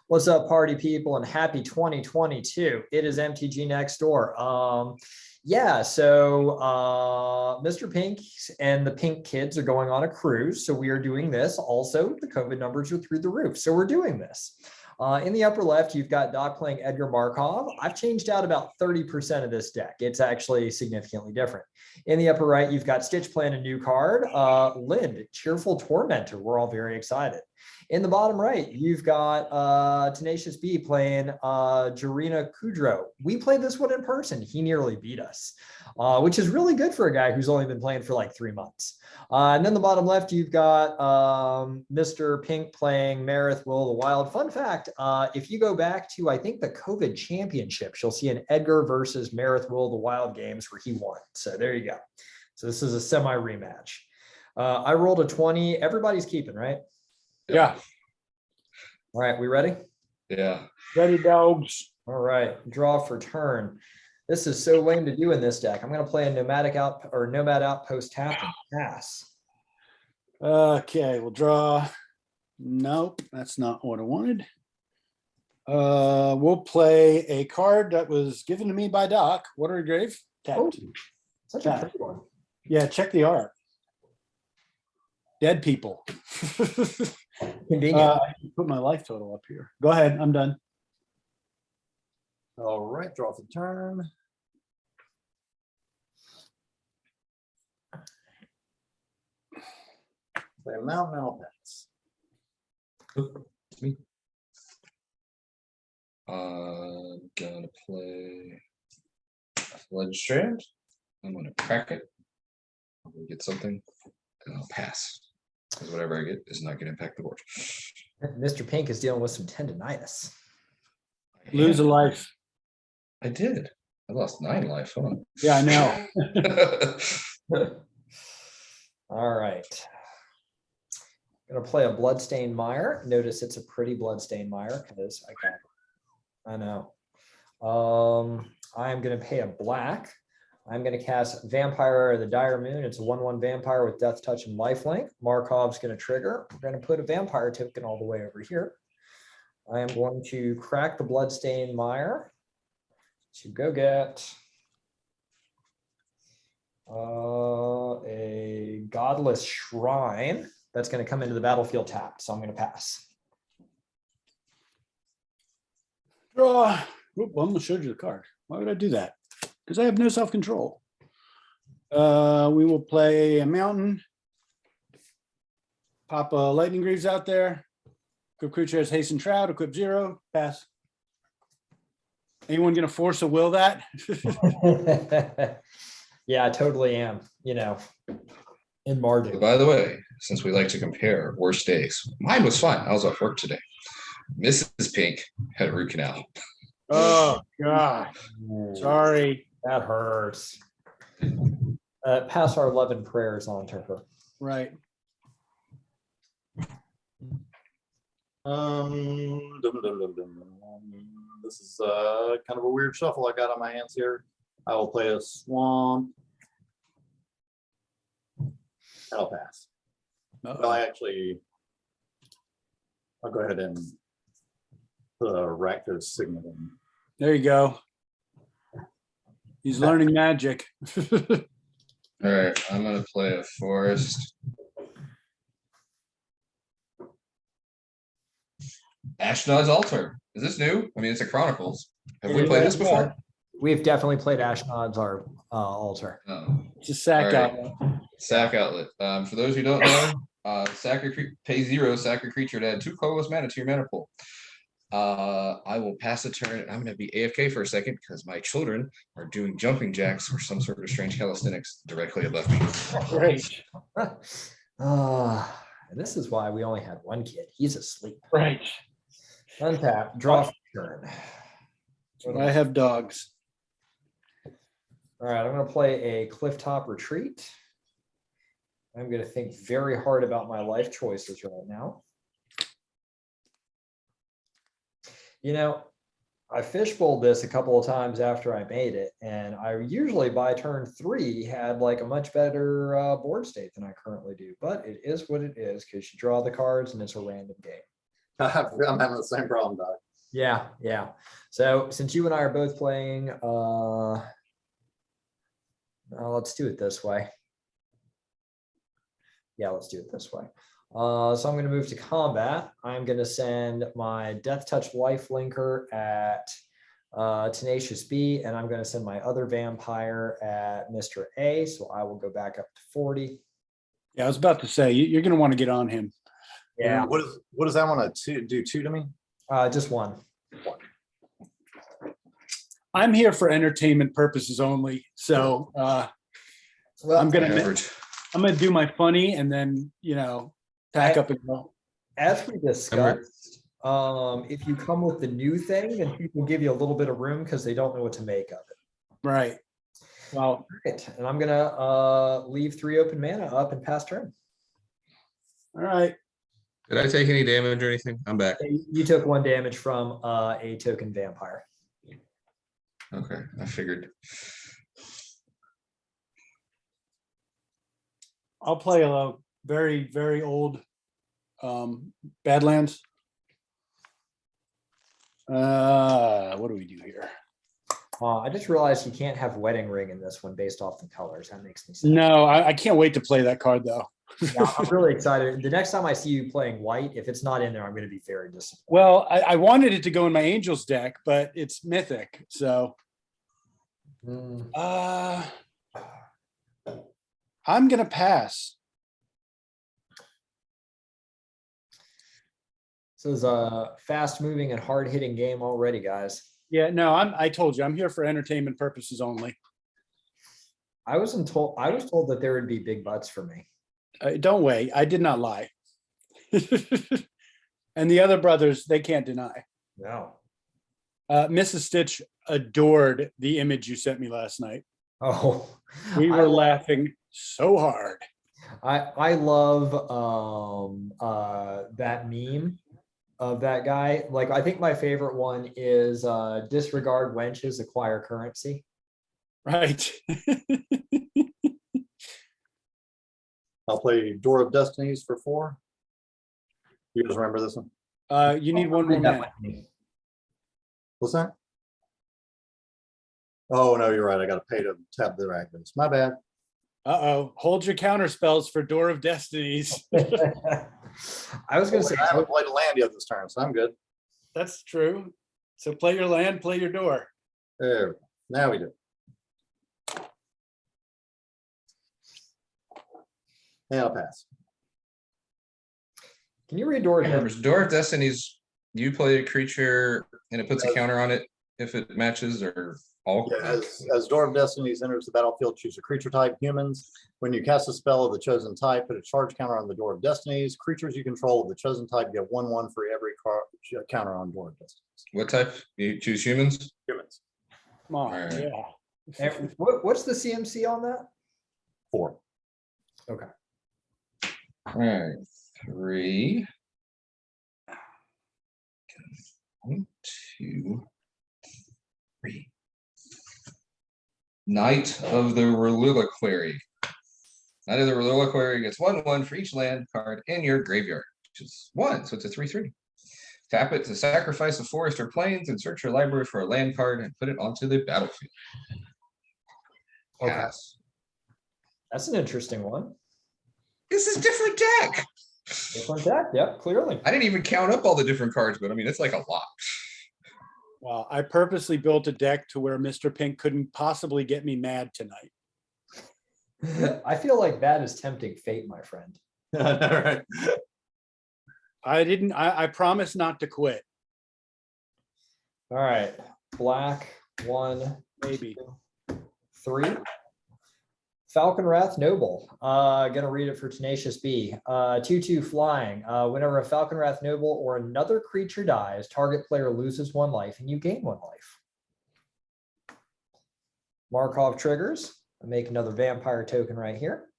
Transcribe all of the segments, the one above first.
What's up, party people, and happy 2022. It is MTG Next Door. Yeah, so Mr. Pink and the Pink Kids are going on a cruise. So we are doing this. Also, the COVID numbers are through the roof. So we're doing this. In the upper left, you've got Doc playing Edgar Markov. I've changed out about 30% of this deck. It's actually significantly different. In the upper right, you've got Stitch playing a new card, Lynde, Cheerful Tormenter. We're all very excited. In the bottom right, you've got Tenacious B playing Jirina Kudro. We played this one in person. He nearly beat us, which is really good for a guy who's only been playing for like 3 months. And then the bottom left, you've got Mr. Pink playing Marath, Will of the Wild. Fun fact, if you go back to, I think, the COVID championships, you'll see an Edgar versus Marath, Will of the Wild games where he won. So there you go. So this is a semi-rematch. I rolled a 20. Everybody's keeping, right? Yeah. All right, we ready? Yeah. Ready, dogs. All right, draw for turn. This is so lame to do in this deck. I'm going to play a nomad outpost tap and pass. Okay, we'll draw. Nope, that's not what I wanted. We'll play a card that was given to me by Doc. Watery Grave. Tapped. Oh, such a pretty one. Yeah, check the art. Dead people. Convenient. I can put my life total up here. Go ahead, I'm done. All right, draw for turn. Play a mountain, I'll pass. It's me. Gonna play Ledge Strand. I'm gonna crack it. I'm gonna get something, and I'll pass. Because whatever I get is not gonna impact the board. Mr. Pink is dealing with some tendonitis. Lose a life. I did. I lost 9 life. Huh? Yeah, I know. All right. I'm going to play a Bloodstained Mire. Notice it's a pretty Bloodstained Mire because I got it. I know. I'm going to pay a black. I'm going to cast Vampire of the Dire Moon. It's a 1/1 vampire with Death Touch and Lifelink. Markov's going to trigger. We're going to put a vampire token all the way over here. I am going to crack the Bloodstained Mire to go get a Godless Shrine that's going to come into the battlefield tapped. So I'm going to pass. Draw. Oop, I almost showed you the card. Why would I do that? Because I have no self-control. We will play a mountain. Pop a Lightning Greaves out there. Equip creature has Haste and Shroud. Equip 0. Pass. Anyone gonna force a will that? Yeah, I totally am. You know, in Mardu. By the way, since we like to compare worst days, mine was fine. I was off work today. Mrs. Pink had a root canal. Oh God. Sorry. That hurts. Pass our love and prayers on to her. Right. This is kind of a weird shuffle I got on my hands here. I will play a swamp. I'll pass. Well, I'll go ahead and put a Rakdos Signet in. There you go. He's learning magic. All right, I'm gonna play a forest. Ashnod's Altar. Is this new? I mean, it's a Chronicles. Have we played this before? We've definitely played Ashnod's our altar. No. It's a sack All right. outlet. Sack outlet. For those who don't know, pay 0, sack a creature to add 2 colorless mana to your mana pool. I will pass a turn. I'm going to be AFK for a second because my children are doing jumping jacks or some sort of strange calisthenics directly above me. Great. This is why we only had one kid. He's asleep. Right. Untap, draw for turn. I have dogs. All right, I'm going to play a Clifftop Retreat. I'm going to think very hard about my life choices right now. You know, I fishbowled this a couple of times after I made it, and I usually by turn 3 had like a much better board state than I currently do. But it is what it is because you draw the cards and it's a random game. I'm having the same problem, Doc. Yeah, yeah. So since you and I are both playing, let's do it this way. Yeah, let's do it this way. So I'm going to move to combat. I'm going to send my Death Touch Life Linker at Tenacious B, and I'm going to send my other vampire at Mr. A. So I will go back up to 40. Yeah, I was about to say, you're going to want to get on him. Yeah, What does that want to do? Two to me? just one. I'm here for entertainment purposes only. So Well, I'm gonna Effort. do my funny and then, pack up and go. as we discussed, if you come with the new thing, then people give you a little bit of room because they don't know what to make of it. Right. Well, Right. And I'm gonna leave 3 open mana up and pass turn. all right. Did I take any damage or anything? I'm back. You took 1 damage from a token vampire. Okay, I figured. I'll play a very, very old Badlands. What do we do here? I just realized you can't have Wedding Ring in this one based off the colors. That makes me sad. No, I can't wait to play that card though. Yeah, I'm really excited. The next time I see you playing white, if it's not in there, I'm going to be very disappointed. Well, I wanted it to go in my Angels deck, but it's Mythic. So Mm. I'm going to pass. This is a fast moving and hard hitting game already, guys. Yeah, no, I told you, I'm here for entertainment purposes only. I was told that there would be big butts for me. Don't wait. I did not lie. And the other brothers, they can't deny. No. Mrs. Stitch adored the image you sent me last night. Oh, We were laughing so hard. I love that meme of that guy. Like, I think my favorite one is disregard wenches, acquire currency. Right. I'll play Door of Destinies for 4. You guys remember this one? You need one more man. What's that? Oh, no, you're right. I got to pay to tap the dragons. My bad. Uh-oh. Hold your counter spells for Door of Destinies. I was going to say, I haven't played a land yet this turn, so I'm good. That's true. So play your land, play your door. There, now we do. And I'll pass. can you read Door? Remember, Door of Destinies, you play a creature and it puts a counter on it if it matches or all. Yeah, as Door of Destinies enters the battlefield, choose a creature type, humans. When you cast a spell of the chosen type, put a charge counter on the Door of Destinies. Creatures you control of the chosen type get 1/1 for every counter on Door of Destinies. What type? You choose humans? Humans. Come on. Alright. Yeah. And what's the CMC on that? 4. Okay. All right, 3. 1, 2, 3. Knight of the Reliquary. Knight of the Reliquary gets 1/1 for each land card in your graveyard, which is 1, so it's a 3/3. Tap it to sacrifice a forest or plains and search your library for a land card and put it onto the battlefield. Okay. Pass. That's an interesting one. This is different deck. Different deck. Yep, clearly. I didn't even count up all the different cards, but I mean, it's like a lot. Well, I purposely built a deck to where Mr. Pink couldn't possibly get me mad tonight. I feel like that is tempting fate, my friend. All right. I promise not to quit. All right. Black, 1, Maybe. 3. Falcon Wrath Noble. Gonna read it for Tenacious B. 2/2 flying. Whenever a Falcon Wrath Noble or another creature dies, target player loses 1 life and you gain 1 life. Markov triggers. I make another vampire token right here.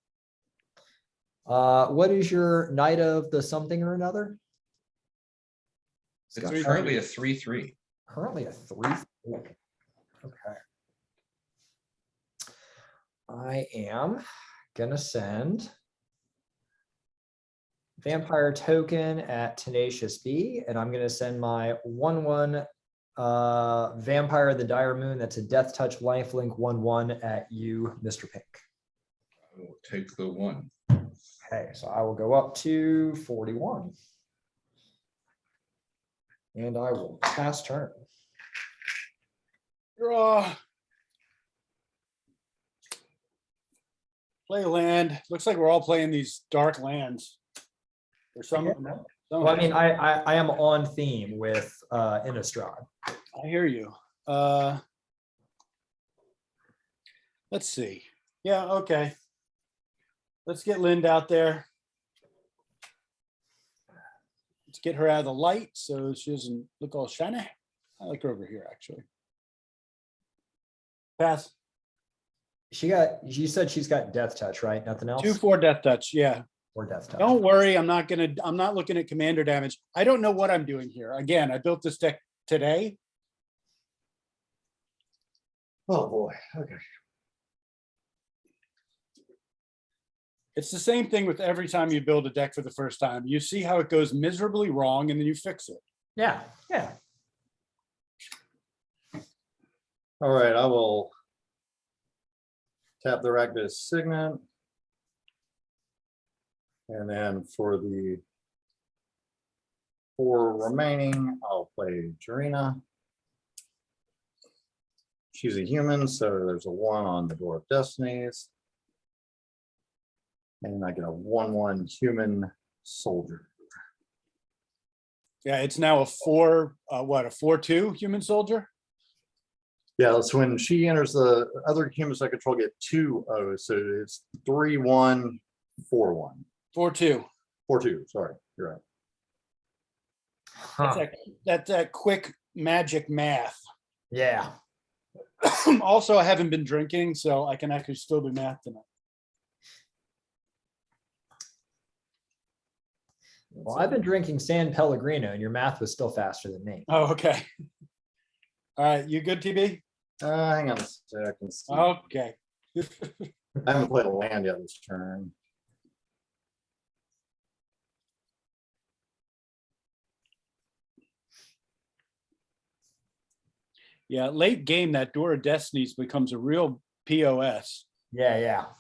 What is your Knight of the something or another? It's currently a 3/3. Currently a 3. Okay. I am gonna send vampire token at Tenacious B, and I'm gonna send my 1/1 vampire of the Dire Moon. That's a death touch lifelink 1/1 at you, Mr. Pink. I will take the 1. Okay, so I will go up to 41. And I will pass turn. Draw. Play land. Looks like we're all playing these dark lands. Or some. Yeah. some Well, I mean, I am on theme with Innistrad. I hear you. Let's see. Yeah, okay. Let's get Lynde out there. Let's get her out of the light so she doesn't look all shiny. I like her over here, actually. Pass. You said she's got death touch, right? Nothing else? 2/4 death touch. Yeah. Or death touch. Don't worry. I'm not looking at commander damage. I don't know what I'm doing here. Again, I built this deck today. Oh, boy. Okay. It's the same thing with every time you build a deck for the first time. You see how it goes miserably wrong and then you fix it. Yeah, yeah. All right, I will tap the Rakdos Signet. And then for the 4 remaining, I'll play Jirina. She's a human, so there's a 1 on the Door of Destinies. And I get a 1/1 human soldier. Yeah, it's now a 4/2 human soldier. Yeah, that's when she enters the other humans I control get 2 O's. So it's 3/1, 4/1. 4/2. 4/2, sorry, you're right. Huh. That's that quick magic math. Yeah. Also, I haven't been drinking, so I can actually still do math tonight. Well, I've been drinking San Pellegrino, and your math was still faster than me. Oh, okay. All right, you good, TB? Hang on a second. Okay. I haven't played a land yet this turn. Yeah, late game, that Door of Destinies becomes a real POS. Yeah, yeah.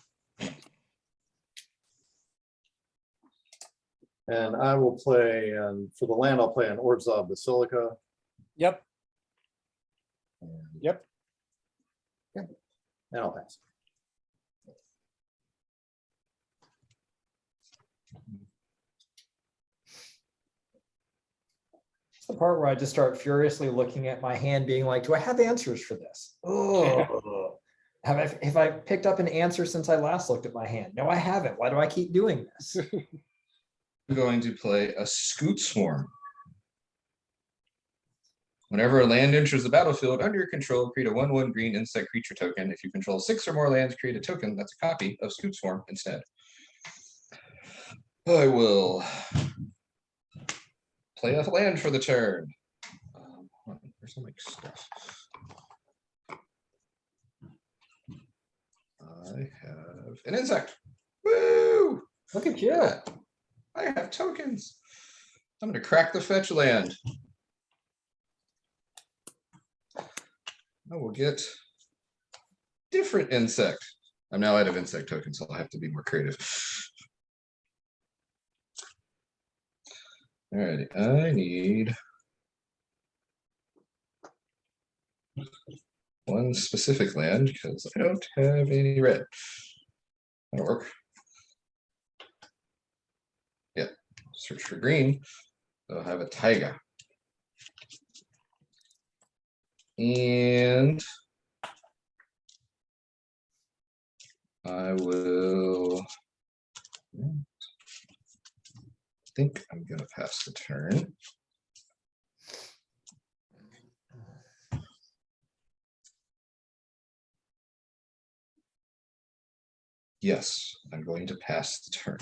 And I will play, and for the land, I'll play an Orzhov Basilica. Yep. And, Yep. and I'll pass. It's the part where I just start furiously looking at my hand, being like, do I have answers for this? Oh, have I picked up an answer since I last looked at my hand? No, I haven't. Why do I keep doing this? I'm going to play a Scoot Swarm. Whenever a land enters the battlefield under your control, create a 1/1 green insect creature token. If you control 6 or more lands, create a token that's a copy of Scoot Swarm instead. I will play a land for the turn. Where's all my stuff? I have an insect. Woo! Look at you. I have tokens. I'm going to crack the fetch land. I will get different insect. I'm now out of insect tokens, so I'll have to be more creative. All right, I need one specific land because I don't have any red. That'll work. Yeah, search for green. I'll have a taiga. And I will, I think I'm going to pass the turn. Yes, I'm going to pass the turn.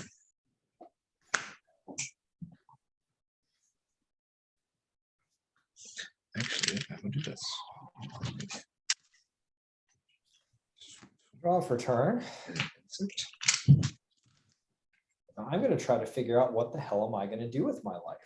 Actually, I will do this. Draw for turn. I'm going to try to figure out what the hell am I going to do with my life.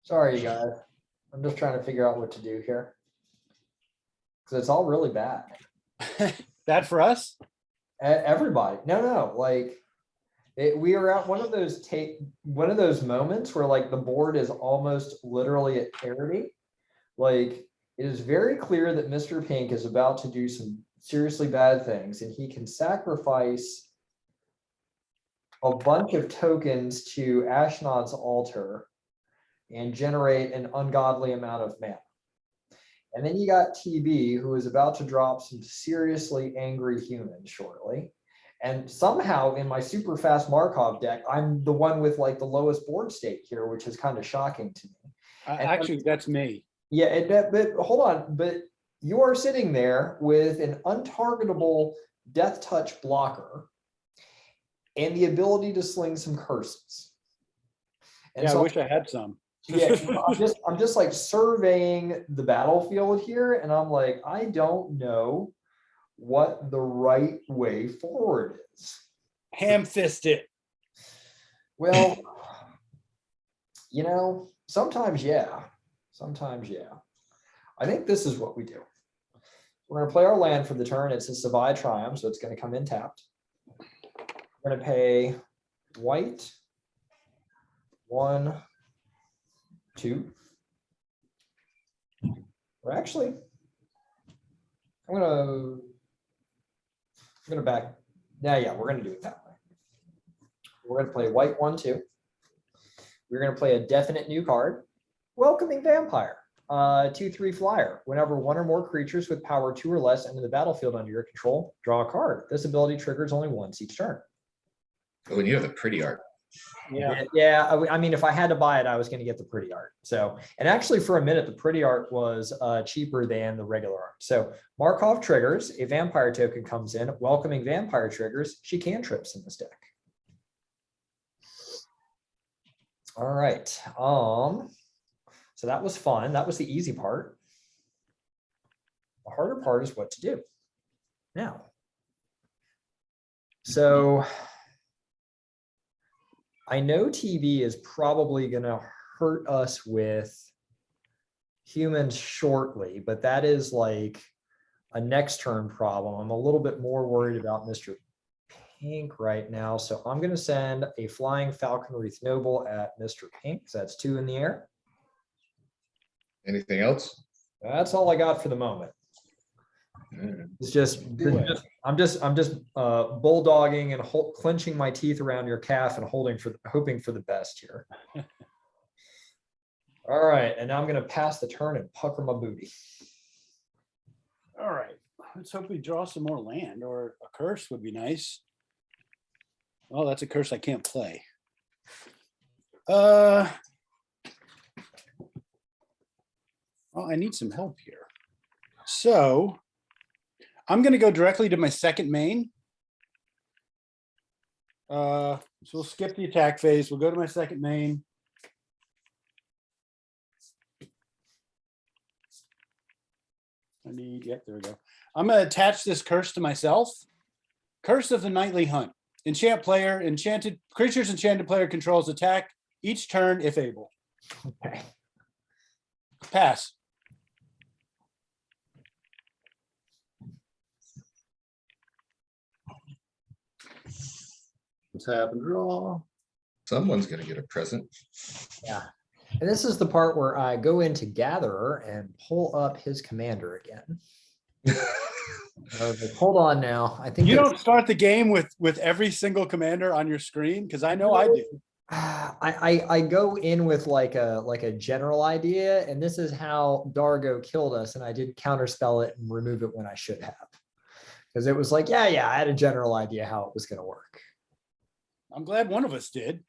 Sorry, you guys. I'm just trying to figure out what to do here. Because it's all really bad. Bad for us? Everybody. No, like we are at one of those moments where like the board is almost literally at parity. Like it is very clear that Mr. Pink is about to do some seriously bad things, and he can sacrifice a bunch of tokens to Ashnod's altar and generate an ungodly amount of mana. And then you got TB, who is about to drop some seriously angry humans shortly. And somehow in my super fast Markov deck, I'm the one with like the lowest board state here, which is kind of shocking to me. Actually, that's me. Yeah, but hold on, but you are sitting there with an untargetable death touch blocker and the ability to sling some curses. And Yeah, so I wish I had some. yeah, I'm just like surveying the battlefield here, and I'm like, I don't know what the right way forward is. Ham fist it. Well, you know, sometimes yeah. I think this is what we do. We're going to play our land for the turn. It's a Savai Triumph, so it's going to come in tapped. We're going to pay white 1, 2. Or actually, I'm gonna back. Yeah, we're gonna do it that way. We're gonna play white 1, 2. We're gonna play a definite new card, Welcoming Vampire. 2/3 flyer. Whenever one or more creatures with power 2 or less enter the battlefield under your control, draw a card. This ability triggers only once each turn. Oh, and you have the pretty art. Yeah. I mean, if I had to buy it, I was going to get the pretty art. So, and actually for a minute, the pretty art was cheaper than the regular art. So Markov triggers, a vampire token comes in, Welcoming Vampire triggers, she cantrips in this deck. All right. So that was fun. That was the easy part. The harder part is what to do now. So I know TV is probably going to hurt us with humans shortly, but that is like a next turn problem. I'm a little bit more worried about Mr. Pink right now. So I'm going to send a Flying Falcon Wreath Noble at Mr. Pink. So that's 2 in the air. Anything else? That's all I got for the moment. It's just, I'm just bulldogging and clenching my teeth around your calf and hoping for the best here. All right, and now I'm going to pass the turn and pucker my booty. All right. Let's hope we draw some more land, or a curse would be nice. Oh, that's a curse I can't play. Well, I need some help here. So I'm going to go directly to my second main. So we'll skip the attack phase. We'll go to my second main. Yep, there we go. I'm going to attach this curse to myself. Curse of the Nightly Hunt. Enchanted creatures enchanted player controls attack each turn if able. Okay. Pass. Tap and draw. Someone's gonna get a present. Yeah. And this is the part where I go into Gatherer and pull up his commander again. Hold on now. I think You don't start the game with every single commander on your screen, because I know I do. I go in with like a general idea, and this is how Dargo killed us, and I did counterspell it and remove it when I should have. Because it was like, yeah, I had a general idea how it was going to work. I'm glad one of us did.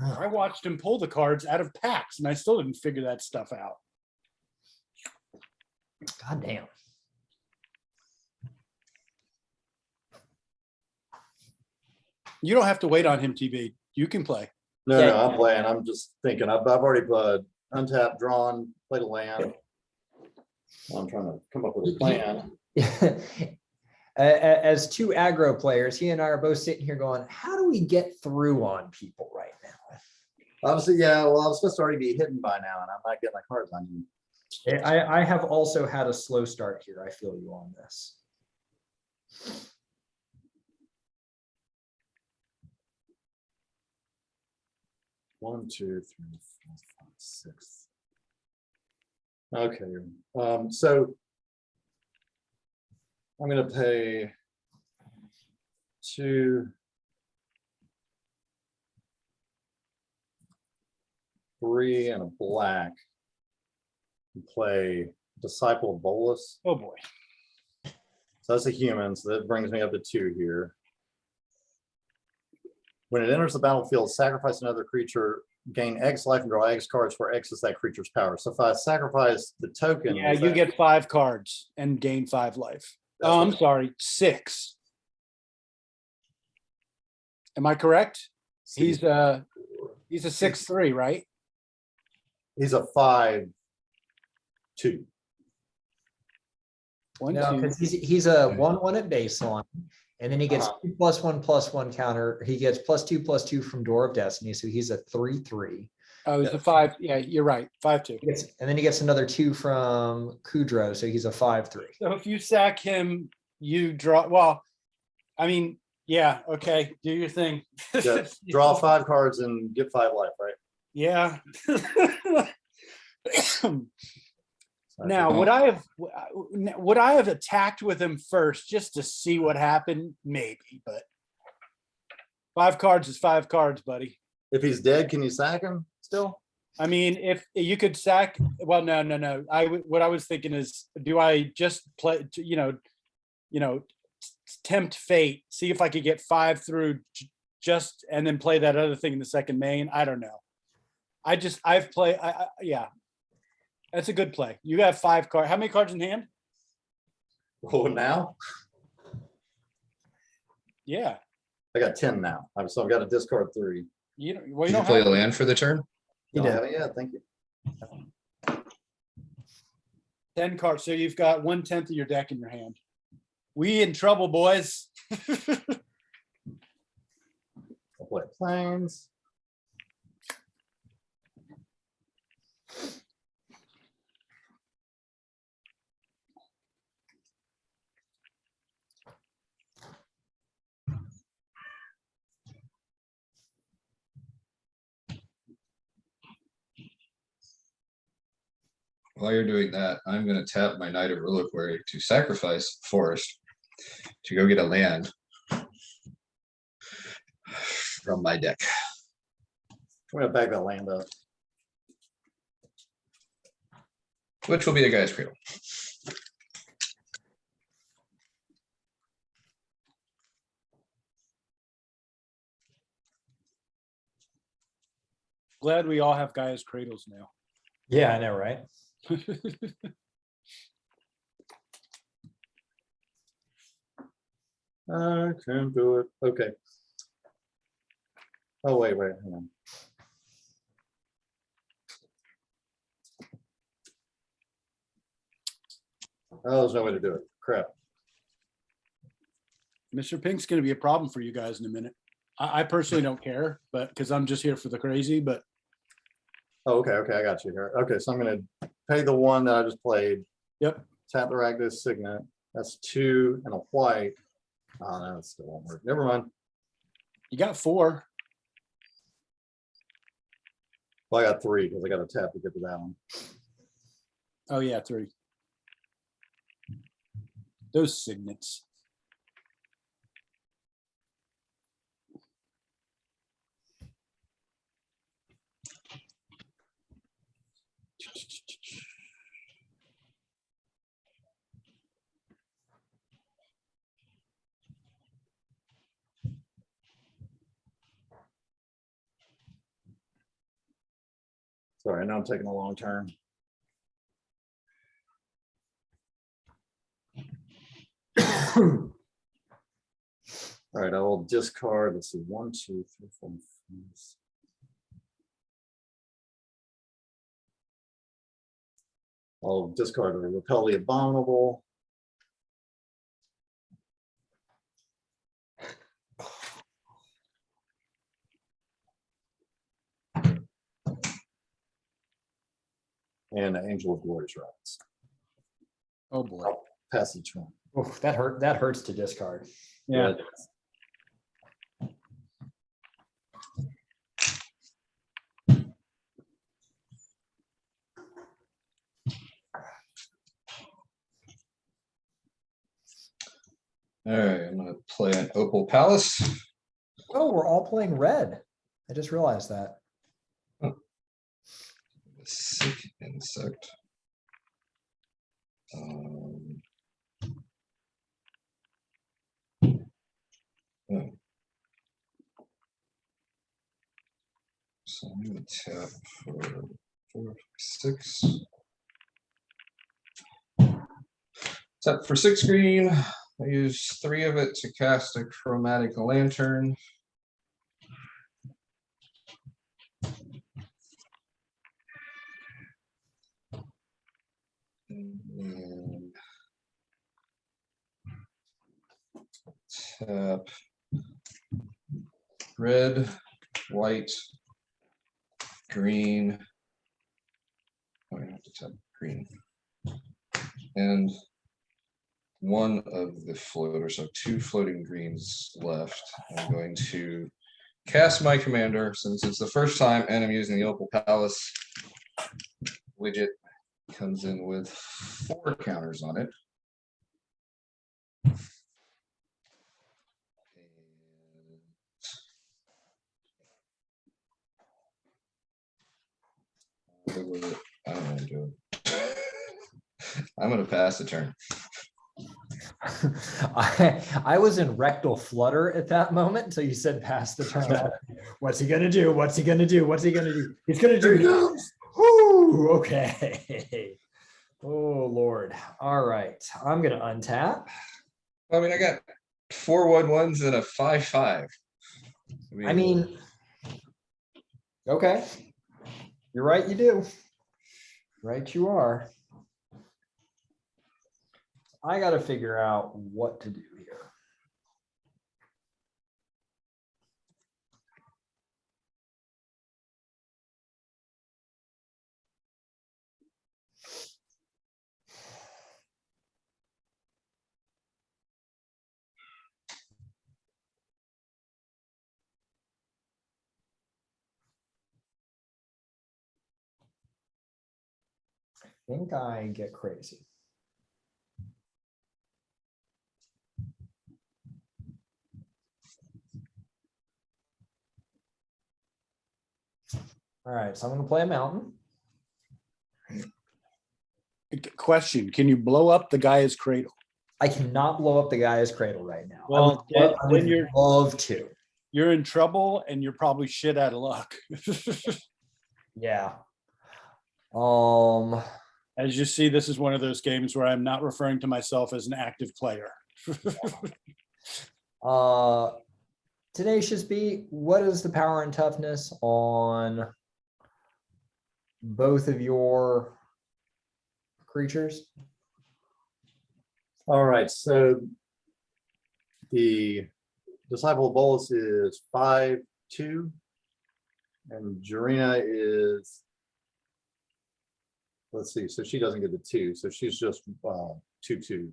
I watched him pull the cards out of packs and I still didn't figure that stuff out. God damn. You don't have to wait on him, TB. You can play. No, Yeah. no, I'm playing. I'm just thinking. I've already untapped, drawn, played a land. I'm trying to come up with a plan. As two aggro players, he and I are both sitting here going, how do we get through on people right now? Obviously, yeah. Well, I was supposed to already be hidden by now, and I'm not getting my cards on you. I have also had a slow start here. I feel you on this. One, two, three, four, five, six. Okay, so I'm gonna pay 2, 3, and a black. And play Disciple of Bolus. Oh boy. So that's a human, so that brings me up to 2 here. When it enters the battlefield, sacrifice another creature, gain X life and draw X cards where X is that creature's power. So if I sacrifice the token. Yeah, is you that- get 5 cards and gain 5 life. That's Oh, I'm what- sorry, 6. Am I correct? He's a 6/3, right? He's a 5/2. One, No, two. because he's a 1/1 at baseline, and then he gets Uh-huh. 2+1/+1 counter. He gets +2/+2 from Door of Destiny, so he's a 3/3. Oh, he's a 5. Yeah, you're right. 5/2. And then he gets another 2 from Kudro, so he's a 5/3. So if you sack him, you draw. Well, I mean, yeah, okay, do your thing. Yeah, draw 5 cards and get 5 life, right? Yeah. So Now, would I have attacked with him first just to see what happened? Maybe, but 5 cards is 5 cards, buddy. if he's dead, can you sack him still? I mean, if you could sack, well, no. What I was thinking is, do I just play, tempt fate, see if I could get 5 through just, and then play that other thing in the second main? I don't know. I've played, yeah. That's a good play. You have 5 cards. How many cards in hand? Oh, now Yeah. I got 10 now. So I've got to discard 3. you don't Did you play a land for the turn? He Don't did. have it yet. Thank you. 10 cards. So you've got 1/10 of your deck in your hand. We in trouble, boys. I'll play planes. While you're doing that, I'm gonna tap my Knight of Reliquary to sacrifice Forest to go get a land from my deck. I'm gonna bag that land up. Which will be a Guy's Cradle. Glad we all have guys cradles now. Yeah, I know, right? I can't do it. Okay. Oh, wait, hang on. Oh, there's no way to do it. Crap. Mr. Pink's going to be a problem for you guys in a minute. I personally don't care, but because I'm just here for the crazy, but Oh, okay, I got you here. Okay, so I'm gonna pay the 1 that I just played. Yep. Tap the Rakdos Signet. That's 2 and a white. Oh, no, it still won't work. Never mind. you got 4. Well, I got 3 because I got to tap to get to that one. Oh yeah, 3. Those signets. Sorry, now I'm taking a long turn. All right, I will discard. Let's see, 1, 2, 3, 4, 5. I'll discard or repel the abominable. And the Angel of Glorious Rites. Oh, boy. Pass the turn. Oh, that hurt. That hurts to discard. Yeah. All right, I'm gonna play an Opal Palace. Oh, we're all playing red. I just realized that. Sick insect. Oh. So I'm gonna tap for 4, 6. Tap for 6 green. I use 3 of it to cast a chromatic lantern. And tap red, white, green. Oh, I have to tap green. And 1 of the floaters, so 2 floating greens left. I'm going to cast my commander since it's the first time and I'm using the Opal Palace widget. Comes in with 4 counters on it. I don't want to do it. I'm going to pass the turn. I was in rectal flutter at that moment until you said pass the turn. What's he gonna do? What's he gonna do? What's he gonna do? He's gonna do. Whoo, okay. Oh Lord. All right. I'm gonna untap. I mean, I got 4 1/1s and a 5/5. I mean, okay. You're right, you do. Right, you are. I got to figure out what to do here. I think I get crazy. All right, so I'm going to play a mountain. Question: can you blow up the Gaia's cradle? I cannot blow up the Gaia's cradle right now. Well, I would then you're love to. you're in trouble, and you're probably shit out of luck. Yeah. As you see, this is one of those games where I'm not referring to myself as an active player. Tenacious B, what is the power and toughness on both of your creatures? All right, so the Disciple of Bolus is 5/2, and Jirina is, let's see, so she doesn't get the 2, so she's just 2/2.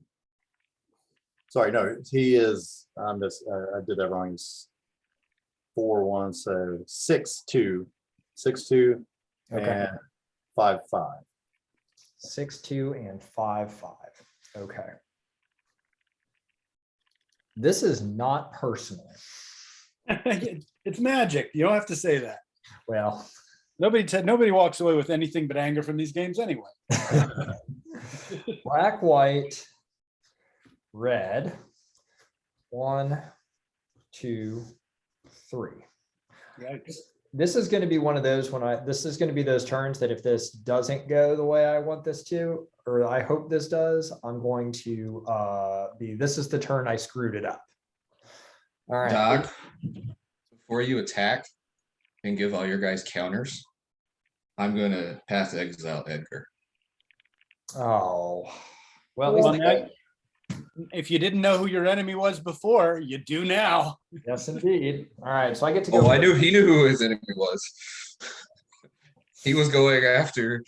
Sorry, no, he is. I'm just I did that wrong. He's 4/1, so 6/2, 6/2, Okay. and 5/5. 6/2 and 5/5. Okay. This is not personal. It's magic. You don't have to say that. Well, Nobody walks away with anything but anger from these games anyway. black, white, red. 1, 2, 3. Right. this is going to be one of those this is going to be those turns that if this doesn't go the way I want this to, or I hope this does, I'm going to this is the turn I screwed it up. All right. Doc, before you attack and give all your guys counters, I'm gonna pass exile Edgar. Oh, well, Well, at least now, if you didn't know who your enemy was before, you do now. yes, indeed. All right, so I get to go. Oh, he knew who his enemy was. He was going after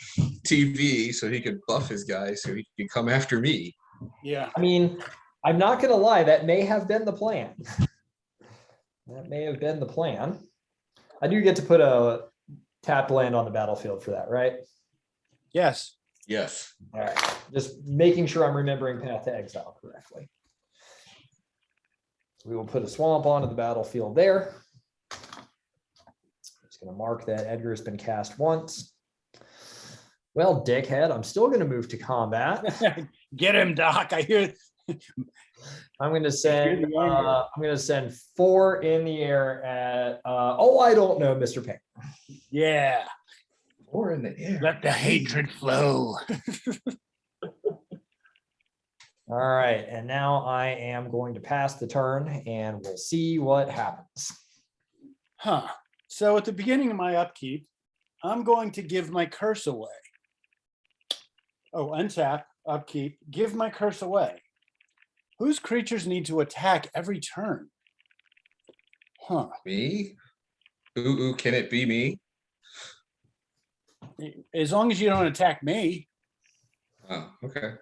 TV so he could buff his guy so he could come after me. Yeah. I mean, I'm not going to lie. That may have been the plan. That may have been the plan. I do get to put a tapped land on the battlefield for that, right? Yes. Yes. All right, just making sure I'm remembering Path to Exile correctly. We will put a swamp onto the battlefield there. Just going to mark that Edgar has been cast once. Well, dickhead, I'm still going to move to combat. Get him, Doc. I hear. I'm going to send 4 in the air at I don't know, Mr. Pink. Yeah. Or in the air. Let the hatred flow. All right, and now I am going to pass the turn and we'll see what happens. Huh. So at the beginning of my upkeep, I'm going to give my curse away. Oh, untap, upkeep, give my curse away. Whose creatures need to attack every turn? Huh. Me? Ooh, can it be me? As long as you don't attack me. Oh, okay.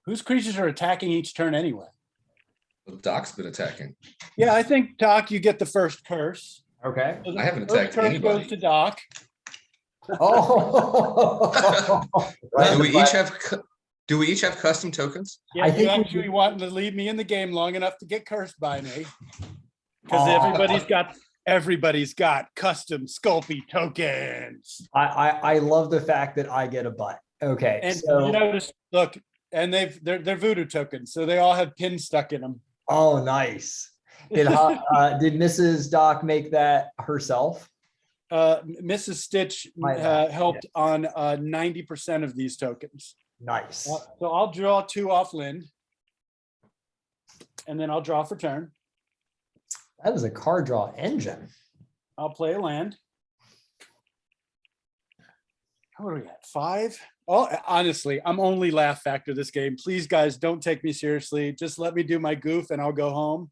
Whose creatures are attacking each turn anyway? Well, Doc's been attacking. Yeah, I think, Doc, you get the first curse. Okay. So the I haven't first attacked curse anybody. goes to Doc. Oh. Do we each have custom tokens? Yeah, I you think we actually do. want to leave me in the game long enough to get cursed by me. Because Oh. everybody's got custom Sculpey tokens. I love the fact that I get a butt. Okay, And so you notice, look, and they're voodoo tokens, so they all have pins stuck in them. oh, nice. Did Mrs. Doc make that herself? Mrs. Stitch My bad. helped on 90% of these tokens. Nice. So I'll draw 2 off Lynde. And then I'll draw for turn. That is a card draw engine. I'll play a land. What are we at? 5? Oh, honestly, I'm only laugh factor this game. Please, guys, don't take me seriously. Just let me do my goof and I'll go home.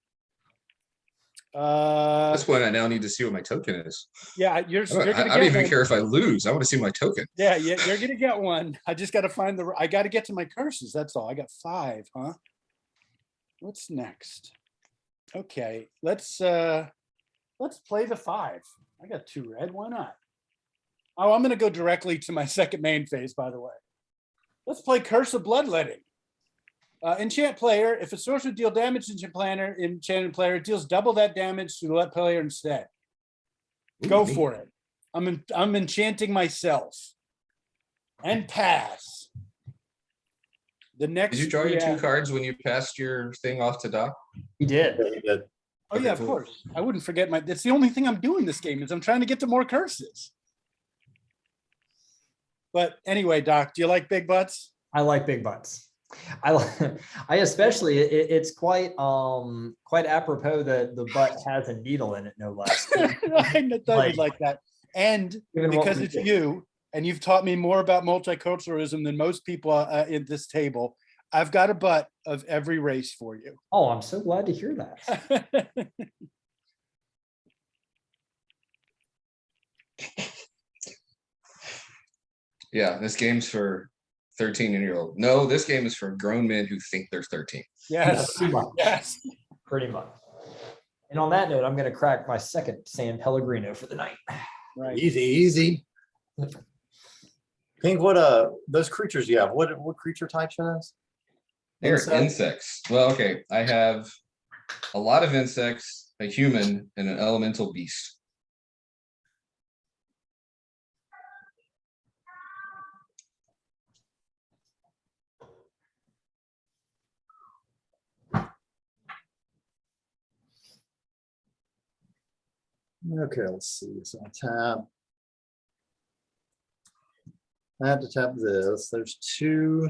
At this point, I now need to see what my token is. Yeah, you're I gonna don't get even one. care if I lose. I want to see my token. Yeah, you're gonna get one. I just gotta find I gotta get to my curses. That's all. I got 5, huh? What's next? Okay, let's play the 5. I got 2 red. Why not? Oh, I'm gonna go directly to my second main phase, by the way. Let's play Curse of Bloodletting. Enchant player, if a sorcerer deal damage to enchanted player, it deals double that damage to the player instead. Go Ooh, for it. I'm enchanting myself. And pass. The next. Did you draw your 2 cards when you passed your thing off to Doc? He did. Yeah, you did. Oh yeah, of course. I wouldn't forget that's the only thing I'm doing this game is I'm trying to get to more curses. But anyway, Doc, do you like big butts? I like big butts. I especially it's quite apropos that the butt has a needle in it, no less. I thought you'd like that. And because it's you, and you've taught me more about multiculturalism than most people in this table, I've got a butt of every race for you. Oh, I'm so glad to hear that. Yeah, this game's for 13-year-old. No, this game is for grown men who think they're 13. Yes. Pretty much. Yes. Pretty much. And on that note, I'm going to crack my second San Pellegrino for the night. Right. Easy. Pink, what those creatures you have? What creature types are those? They're insects. Well, okay. I have a lot of insects, a human, and an elemental beast. Okay, let's see. So I tap. I have to tap this. There's two.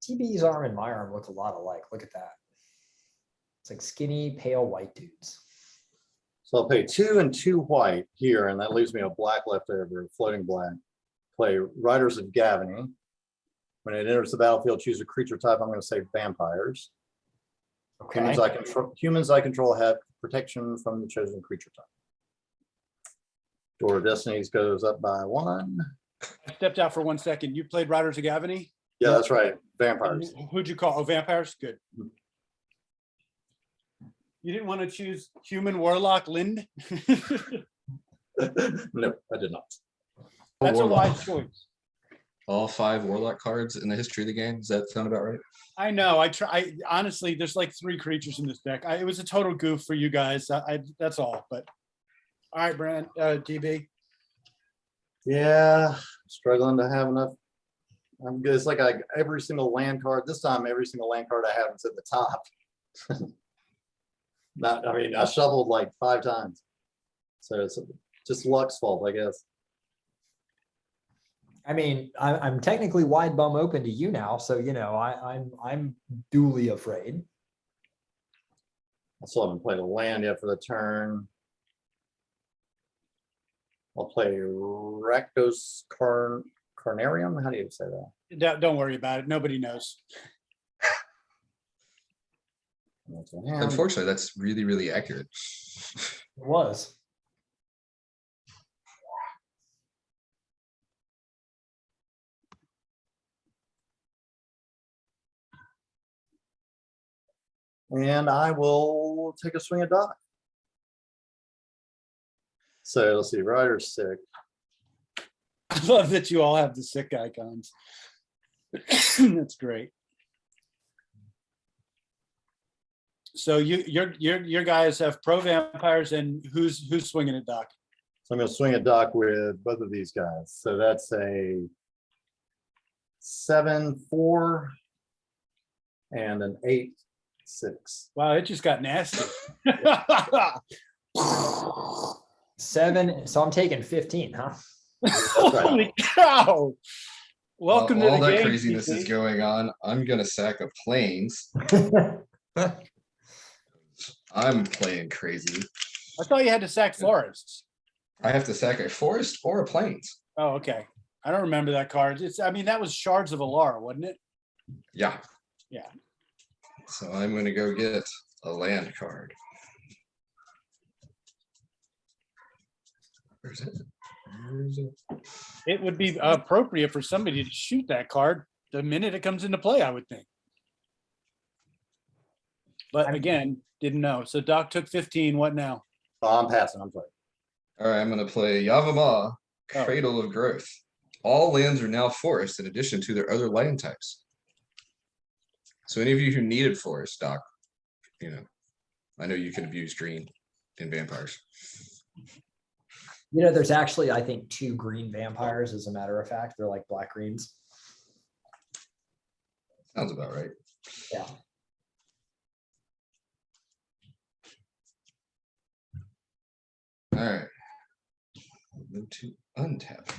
TB's arm and my arm look a lot alike. Look at that. It's like skinny, pale white dudes. So I'll pay 2 and 2 white here, and that leaves me a black left over, floating black. Play Riders of Gavany. When it enters the battlefield, choose a creature type. I'm going to say vampires. Okay. Humans I control have protection from the chosen creature type. Door of Destinies goes up by 1. I stepped out for 1 second. You played Riders of Gavany? Yeah, that's right. Vampires. Who'd you call? Oh, vampires? Good. You didn't want to choose human warlock Lynde? No, I did not. That's a Warlock. wise choice. All 5 warlock cards in the history of the game. Does that sound about right? I know. I honestly, there's like 3 creatures in this deck. It was a total goof for you guys. That's all. But all right, Brand, DB. Yeah, struggling to have enough. I'm good. It's like every single land card. This time, every single land card I have is at the top. I mean, I shoveled like 5 times. So it's just luck's fault, I guess. I mean, I'm technically wide bum open to you now, so you know I'm duly afraid. I still haven't played a land yet for the turn. I'll play Rakdos Carnarium. How do you say that? Don't worry about it. Nobody knows. That's a hand. Unfortunately, that's really, really accurate. It was. And I will take a swing at Doc. So let's see, Rider's sick. I love that you all have the sick icons. That's great. So your guys have pro vampires, and who's swinging at Doc? So I'm going to swing at Doc with both of these guys. So that's a 7-4 and an 8-6. Wow, it just got nasty. 7. So I'm taking 15, huh? Holy cow! Welcome While all to the that game. craziness is TC. going on, I'm gonna sack a planes. I'm playing crazy. I thought you had to sack forests. I have to sack a forest or a plains. Oh, okay. I don't remember that card. I mean, that was Shards of Alara, wasn't it? Yeah. Yeah. So I'm gonna go get a land card. Where's it? Where's it? It would be appropriate for somebody to shoot that card the minute it comes into play, I would think. But again, didn't know. So Doc took 15. What now? Oh, I'm passing. I'm sorry. All right, I'm gonna play Yavama, Oh. Cradle of Growth. All lands are now forest in addition to their other land types. So any of you who needed forest, Doc, you know, I know you could have used green in vampires. You know, there's actually, I think, 2 green vampires, as a matter of fact. They're like black greens. Sounds about right. Yeah. All right. Move to untap.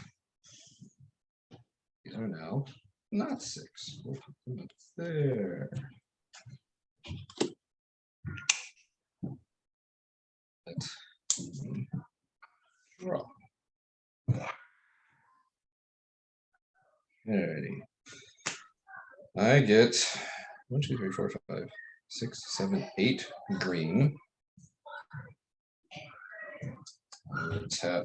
These are now not 6. We'll put them up there. Let's draw. Alrighty. I get 1, 2, 3, 4, 5, 6, 7, 8 green. Let's tap.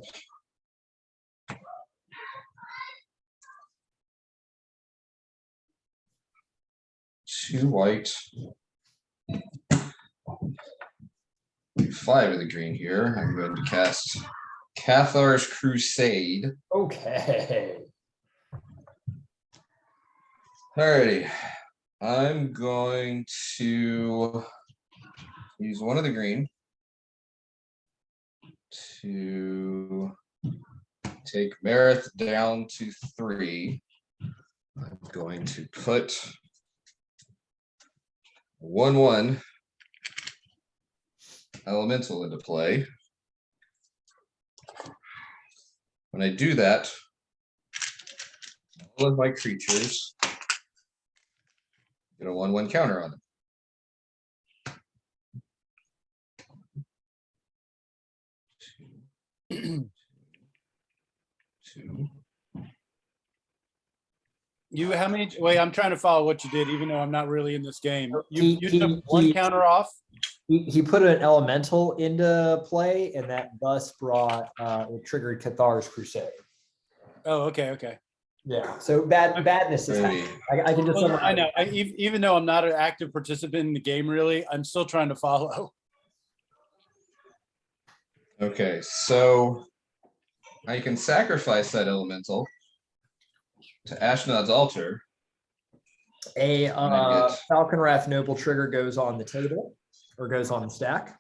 Two white. 5 of the green here. I'm going to cast Cathar's Crusade. Okay. Alrighty. I'm going to use one of the green to take Marath down to 3. I'm going to put 1/1 elemental into play. When I do that, all of my creatures get a 1/1 counter on them. Two. You, how many, wait, I'm trying to follow what you did, even though I'm not really in this game. You He- took one he- counter off? He put an elemental into play, and that thus brought it triggered Cathar's Crusade. Oh, okay. Yeah, so badness is Alrighty. happening. I can just. Well, I know, even though I'm not an active participant in the game, really, I'm still trying to follow. Okay, so I can sacrifice that elemental to Ashnod's altar. A I get- Falconwrath Noble trigger goes on the table or goes on the stack.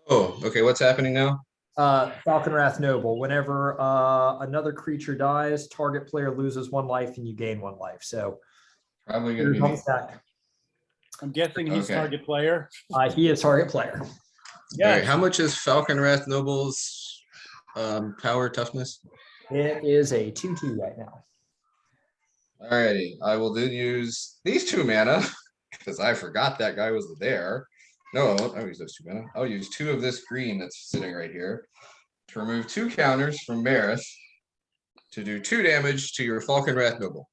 Oh, okay, what's happening now? Falconwrath Noble, whenever another creature dies, target player loses 1 life and you gain 1 life. So Probably gonna here's be on me. the stack. I'm guessing he's Okay. target player. He is target player. Yeah, Alright, how much is Falconwrath Noble's power toughness? It is a 2/2 right now. Alrighty, I will then use these 2 mana because I forgot that guy was there. No, I won't. I'll use those 2 mana. I'll use 2 of this green that's sitting right here to remove 2 counters from Marath to do 2 damage to your Falconwrath Noble.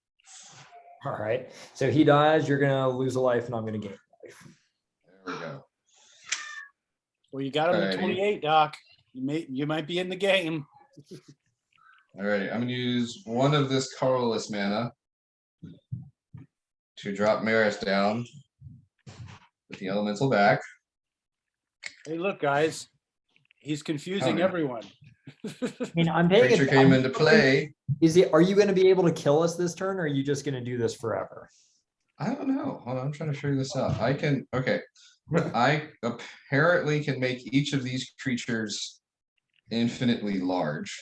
All right. So he dies, you're gonna lose a life, and I'm gonna gain a life. There we go. well, you got him at Alrighty. 28, Doc. You might be in the game. Alrighty, I'm gonna use 1 of this colorless mana to drop Marath down with the elemental back. Hey, look, guys, he's confusing Oh, yeah. everyone. I mean, I'm paying. Creature came into play. Are you going to be able to kill us this turn, or are you just going to do this forever? I don't know. Hold on, I'm trying to figure this out. I can, okay. I apparently can make each of these creatures infinitely large.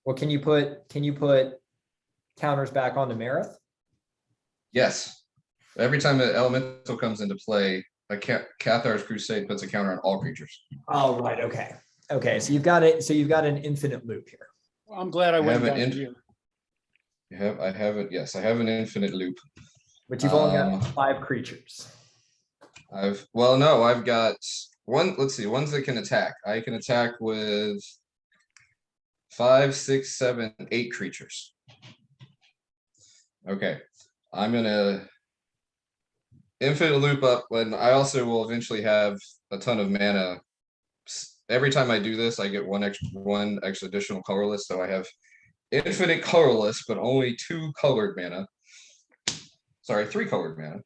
Well, can you put counters back onto Marath? Yes. Every time an elemental comes into play, a Cathar's Crusade puts a counter on all creatures. Oh, right. Okay. Okay. So you've got it. So you've got an infinite loop here. Well, I'm glad I went have down an to you. I have it. Yes, I have an infinite loop. But you've only got Um, 5 creatures. I've got one, let's see, ones that can attack. I can attack with 5, 6, 7, 8 creatures. Okay, I'm gonna infinite loop up when I also will eventually have a ton of mana. Every time I do this, I get one extra additional colorless, so I have infinite colorless, but only 2 colored mana. Sorry, 3 colored mana.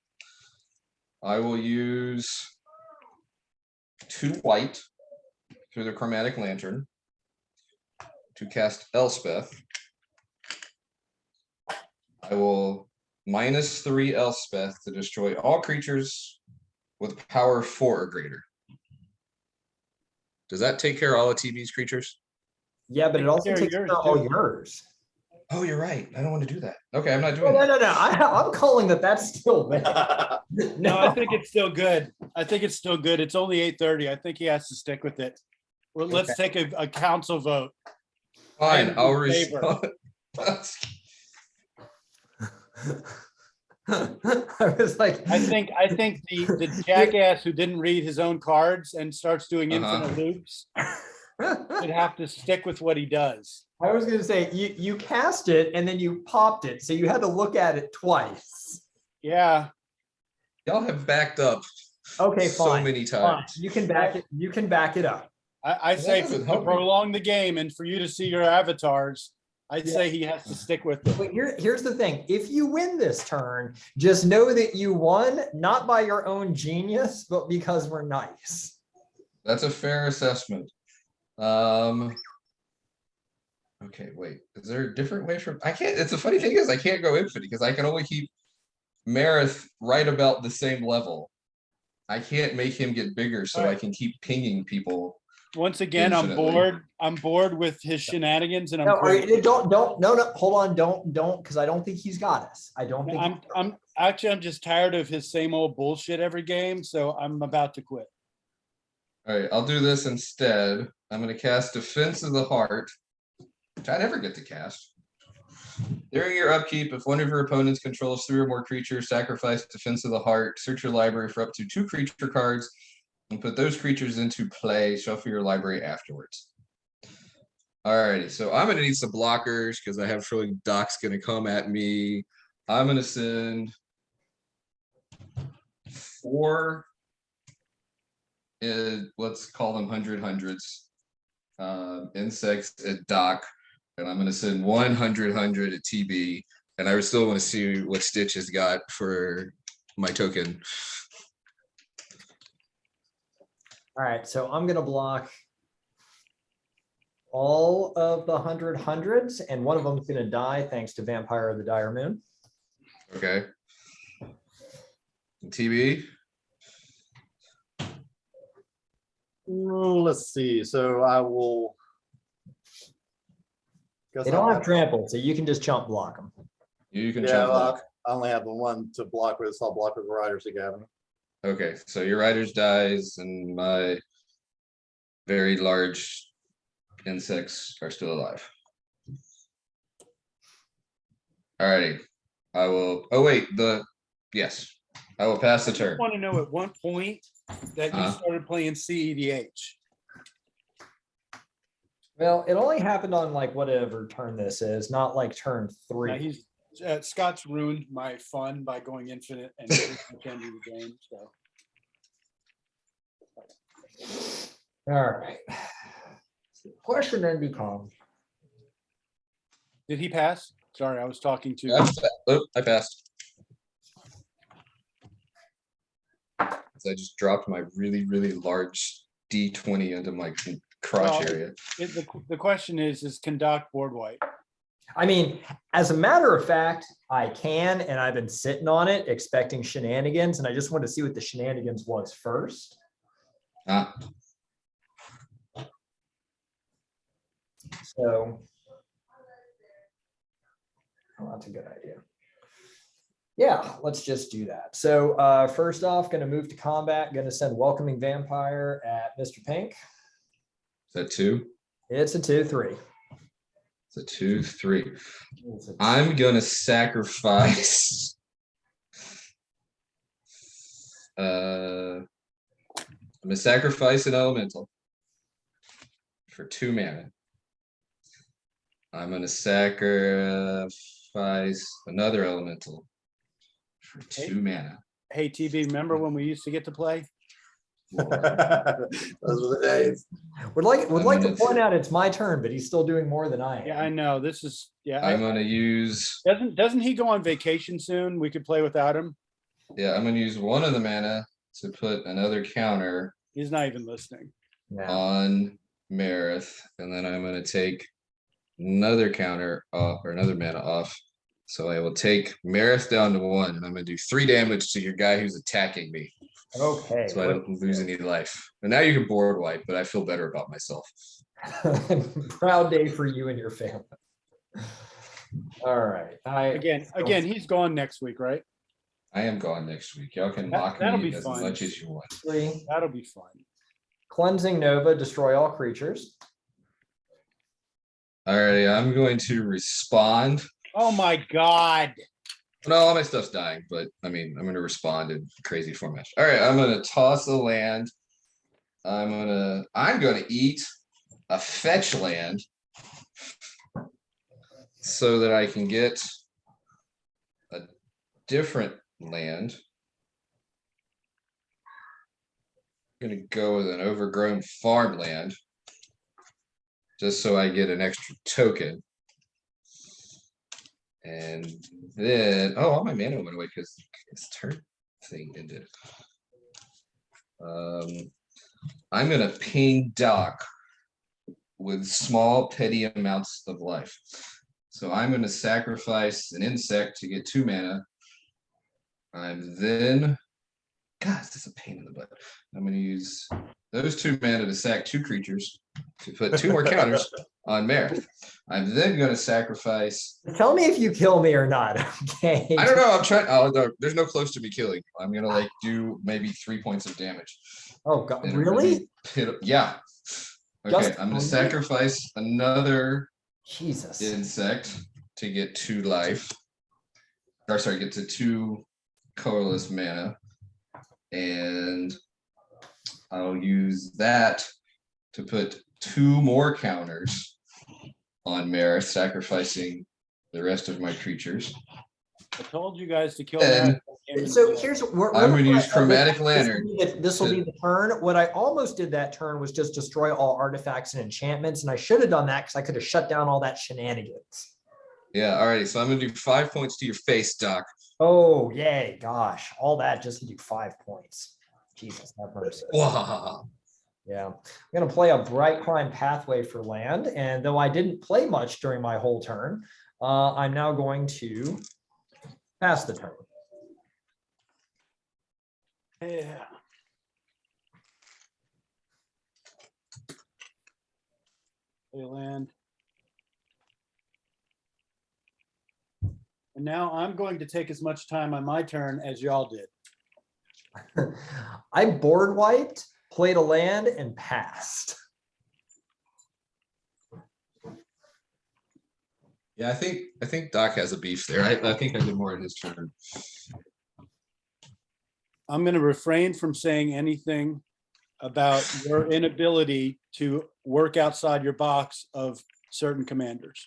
I will use 2 white through the chromatic lantern to cast Elspeth. I will -3 Elspeth to destroy all creatures with power 4 or greater. Does that take care of all of TB's creatures? Yeah, but it also They're takes yours, care of all too. yours. Oh, you're right. I don't want to do that. Okay, I'm not Oh, doing no, that. no, no. I'm calling that's still bad. No, I think it's still good. I think it's still good. It's only 8:30. I think he has to stick with it. Well, let's take a council vote. Fine, I'm I'll in favor. respond. I was like, I think the jackass who didn't read his own cards and starts doing infinite loops would have to stick with what he does. I was gonna say you cast it and then you popped it, so you had to look at it twice. Yeah, Y'all have backed up Okay, so fine. many Fine. times. You can back it. You can back it up. I say doesn't to help me. prolong the game and for you to see your avatars, I'd say he has to stick with it. But here's the thing: if you win this turn, just know that you won not by your own genius, but because we're nice. That's a fair assessment. Okay, wait. Is there a different way from? I can't. It's the funny thing is I can't go infinite because I can only keep Marath right about the same level. I can't make him get bigger, so I can keep pinging people Once again, I'm Infinitely. bored. I'm bored with his shenanigans, and I'm No, quitting. no, hold on, don't, because I don't think he's got us. I don't think. I'm just tired of his same old bullshit every game, so I'm about to quit. All right, I'll do this instead. I'm gonna cast Defense of the Heart, which I never get to cast. During your upkeep, if one of your opponents controls 3 or more creatures, sacrifice Defense of the Heart, search your library for up to 2 creature cards, and put those creatures into play, shuffle your library afterwards. Alrighty, so I'm gonna need some blockers because I have a feeling Doc's gonna come at me. I'm gonna send 4, let's call them 100/100s, insects at Doc, and I'm gonna send 100/100 at TB, and I still want to see what Stitch has got for my token. All right, so I'm gonna block all of the 100/100s, and one of them is gonna die thanks to Vampire of the Dire Moon. Okay. And TB. Let's see, so I will. guess They I'll don't have have- trample, so you can just chump block them. You can Yeah, jump well, block. I only have the one to block with, so I'll block with the Riders again. Okay, so your riders dies and my very large insects are still alive. Alrighty, I will, oh wait, yes, I will pass the I turn. want to know at what point that you started playing CEDH. Well, it only happened on like whatever turn this is, not like turn Now 3. Scott's ruined my fun by going infinite and changing the game. So All right. Question then becomes, did he pass? Sorry, I was talking to. Oh, I passed. I just dropped my really, really large D20 into my crotch Well, area. The question is can Doc board wipe? I mean, as a matter of fact, I can, and I've been sitting on it expecting shenanigans, and I just wanted to see what the shenanigans was first. Ah, So, oh, that's a good idea. Yeah, let's just do that. So first off, going to move to combat, going to send Welcoming Vampire at Mr. Pink. is that 2? It's a 2/3. It's a 2/3. I'm gonna sacrifice. I'm gonna sacrifice an elemental for 2 mana. I'm gonna sacrifice another elemental for 2 mana. Hey TB, remember when we used to get to play? Those were the days. Would like to gonna- point out it's my turn, but he's still doing more than I am. Yeah, I know. This is I'm gonna use, doesn't he go on vacation soon? We could play without him. yeah, I'm gonna use 1 of the mana to put another counter He's not even listening. Yeah. on Marath, and then I'm gonna take another counter off or another mana off. So I will take Marath down to 1, and I'm gonna do 3 damage to your guy who's attacking me. Okay. So I don't lose any life. And now you can board wipe, but I feel better about myself. Proud day for you and your family. All right. Again, he's gone next week, right? I am gone next week. Y'all can That- mock that'll me be as fun. much as you want. That'll be fun. Cleansing Nova, destroy all creatures. Alrighty, I'm going to respond. Oh my God. No, all my stuff's dying, but I mean, I'm gonna respond in crazy formats. All right, I'm gonna toss a land. I'm gonna eat a fetch land so that I can get a different land. I'm gonna go with an overgrown farmland just so I get an extra token. And then, oh, all my mana went away because this turn thing ended. I'm gonna ping Doc with small petty amounts of life. So I'm gonna sacrifice an insect to get 2 mana. I'm then God, this is a pain in the butt. I'm gonna use those 2 mana to sack 2 creatures to put 2 more counters on Marath. I'm then gonna sacrifice. Tell me if you kill me or not, okay? I don't know. I'm trying. Oh, there's no close to me killing. I'm gonna like do maybe 3 points of damage. Oh, God, And really? Yeah. Okay, Just I'm gonna 1? sacrifice another Jesus. insect to get 2 life. Or sorry, get to 2 colorless mana. And I'll use that to put 2 more counters on Marath, sacrificing the rest of my creatures. I told you guys to kill And Marath. So here's we're I'm gonna looking use at- Chromatic Lantern. This will be the turn. What I almost did that turn was just destroy all artifacts and enchantments, and I should have done that because I could have shut down all that shenanigans. Yeah, alrighty. So I'm gonna do 5 points to your face, Doc. Oh, yay, gosh, all that just to do 5 points. Jesus, have mercy. Wow. Yeah, I'm gonna play a Bright Climb Pathway for land, and though I didn't play much during my whole turn, I'm now going to pass the turn. Yeah. Play land. And now I'm going to take as much time on my turn as y'all did. I board wiped, played a land, and passed. Yeah, I think Doc has a beef there. I think I did more in his turn. I'm going to refrain from saying anything about your inability to work outside your box of certain commanders.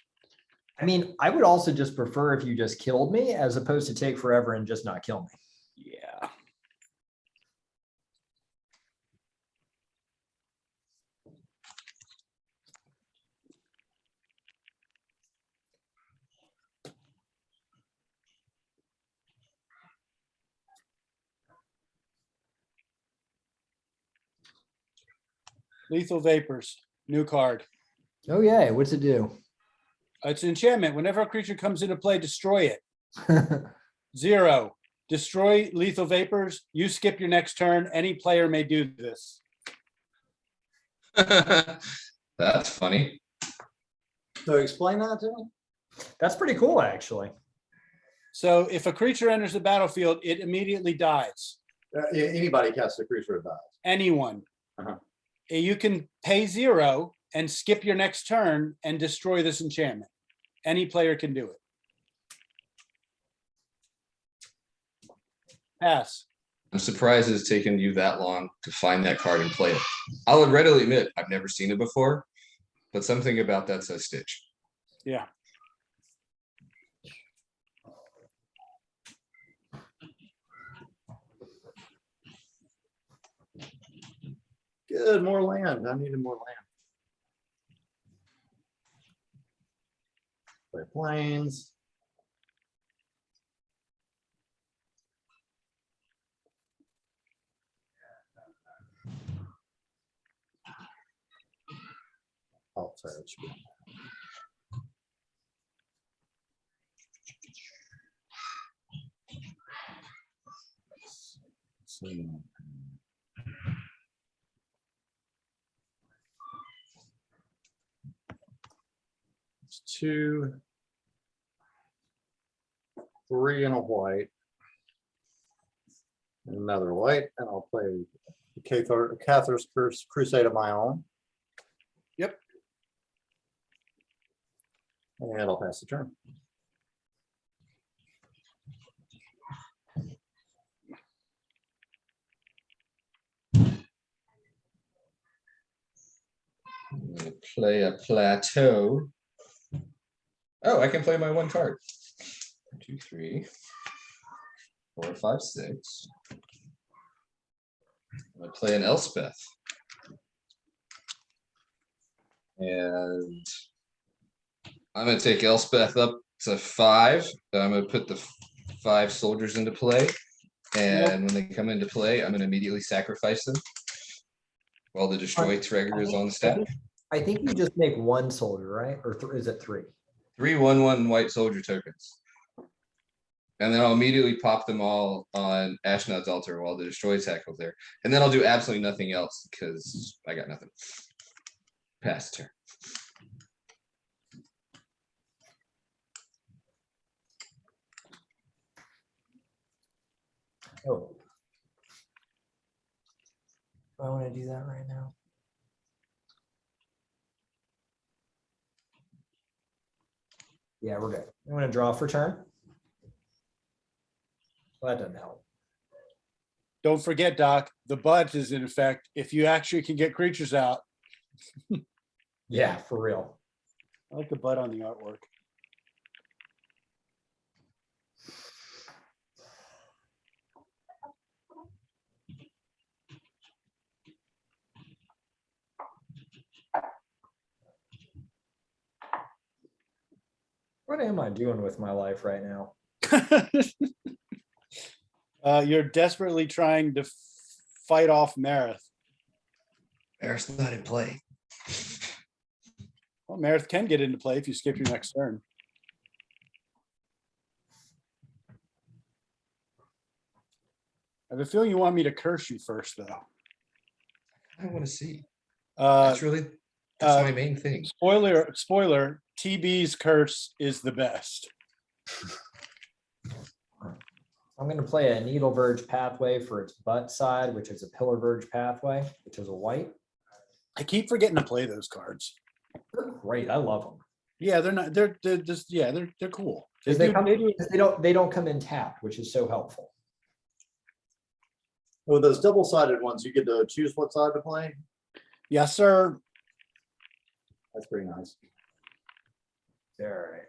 I mean, I would also just prefer if you just killed me as opposed to take forever and just not kill me. Yeah. Lethal Vapors, new card. Oh, yeah, what's it do? It's an enchantment. Whenever a creature comes into play, destroy it. 0. Destroy Lethal Vapors. You skip your next turn. Any player may do this. That's funny. So explain that to me. That's pretty cool, actually. So if a creature enters the battlefield, it immediately dies. Anybody casts a creature that dies. Anyone. Uh-huh. You can pay 0 and skip your next turn and destroy this enchantment. Any player can do it. Pass. I'm surprised it's taken you that long to find that card and play it. I would readily admit I've never seen it before, but something about that says Stitch. Yeah. Good, more land. I needed more land. Play planes. Oh, sorry. That should be. It's 2, 3 and a white. And another white, and I'll play the Cathar's Crusade of my own. Yep. And I'll pass the turn. I'm gonna play a plateau. Oh, I can play my 1 card. 1, 2, 3, 4, 5, 6. I'm gonna play an Elspeth. And I'm gonna take Elspeth up to 5. I'm gonna put the 5 soldiers into play. And when they come into play, I'm gonna immediately sacrifice them while the destroy trigger is on the stack. I think you just make 1 soldier, right? Or is it 3? 3 1/1 white soldier tokens. And then I'll immediately pop them all on Ashnod's altar while the destroy tackle's there. And then I'll do absolutely nothing else because I got nothing. Pass turn. Oh. I want to do that right now. Yeah, we're good. I'm going to draw for turn. Well, that doesn't help. Don't forget, Doc, the but is in effect if you actually can get creatures out. Yeah, for real. I like the but on the artwork. What am I doing with my life right now? You're desperately trying to fight off Marath. Eric's not in play. Well, Marath can get into play if you skip your next turn. I have a feeling you want me to curse you first, though. I want to see. Uh, That's my main thing. spoiler, TB's curse is the best. I'm going to play a needle verge pathway for its butt side, which is a pillar verge pathway, which is a white. I keep forgetting to play those cards. They're great. I love them. Yeah, they're not. They're just. Yeah, they're cool. Because they don't come in tapped, which is so helpful. With those double-sided ones, you get to choose what side to play. Yes, sir. That's pretty nice. All right.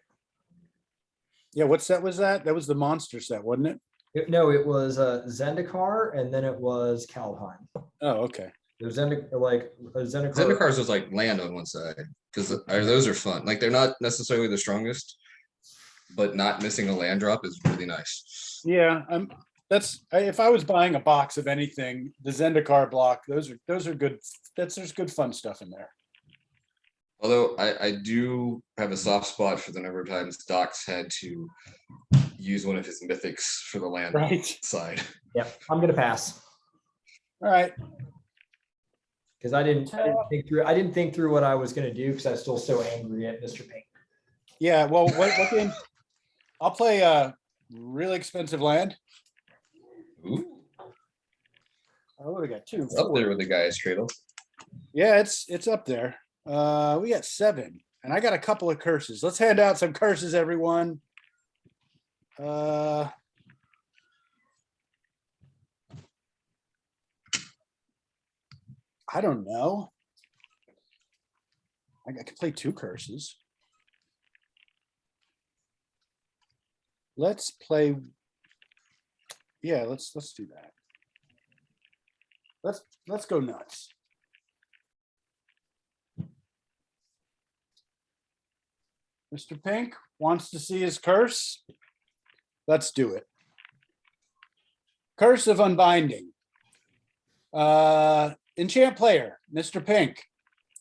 Yeah, what set was that? That was the monster set, wasn't it? No, it was Zendikar, and then it was Kaldheim. Oh, okay. There's Zendikar. Zendikars was like land on one side because those are fun. Like they're not necessarily the strongest, but not missing a land drop is really nice. Yeah, if I was buying a box of anything, the Zendikar block, those are good. There's good fun stuff in there. Although I do have a soft spot for the number of times Doc's had to use one of his mythics for the land side. Yep, I'm gonna pass All right. because I didn't think through what I was gonna do because I was still so angry at Mr. Pink. Yeah. Well, what game? I'll play a really expensive land. Ooh, Oh, we got 2. up there with the guy's cradle. Yeah, it's up there. We got 7, and I got a couple of curses. Let's hand out some curses, everyone. I don't know. I could play 2 curses. Let's play. Yeah, let's do that. Let's go nuts. Mr. Pink wants to see his curse. Let's do it. Curse of Unbinding. Enchant player, Mr. Pink.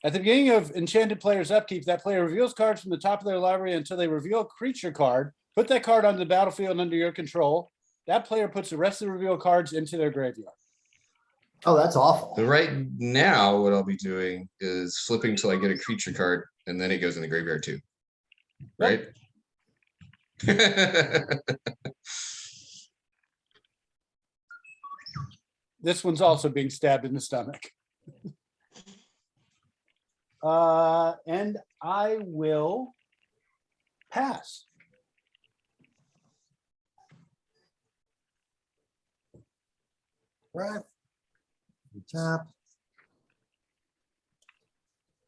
At the beginning of enchanted player's upkeep, that player reveals cards from the top of their library until they reveal a creature card. Put that card onto the battlefield under your control. That player puts the rest of the revealed cards into their graveyard. Oh, that's awful. So right now, what I'll be doing is flipping till I get a creature card, and then it goes in the graveyard too. Right? This one's also being stabbed in the stomach. And I will pass. Right. Tap.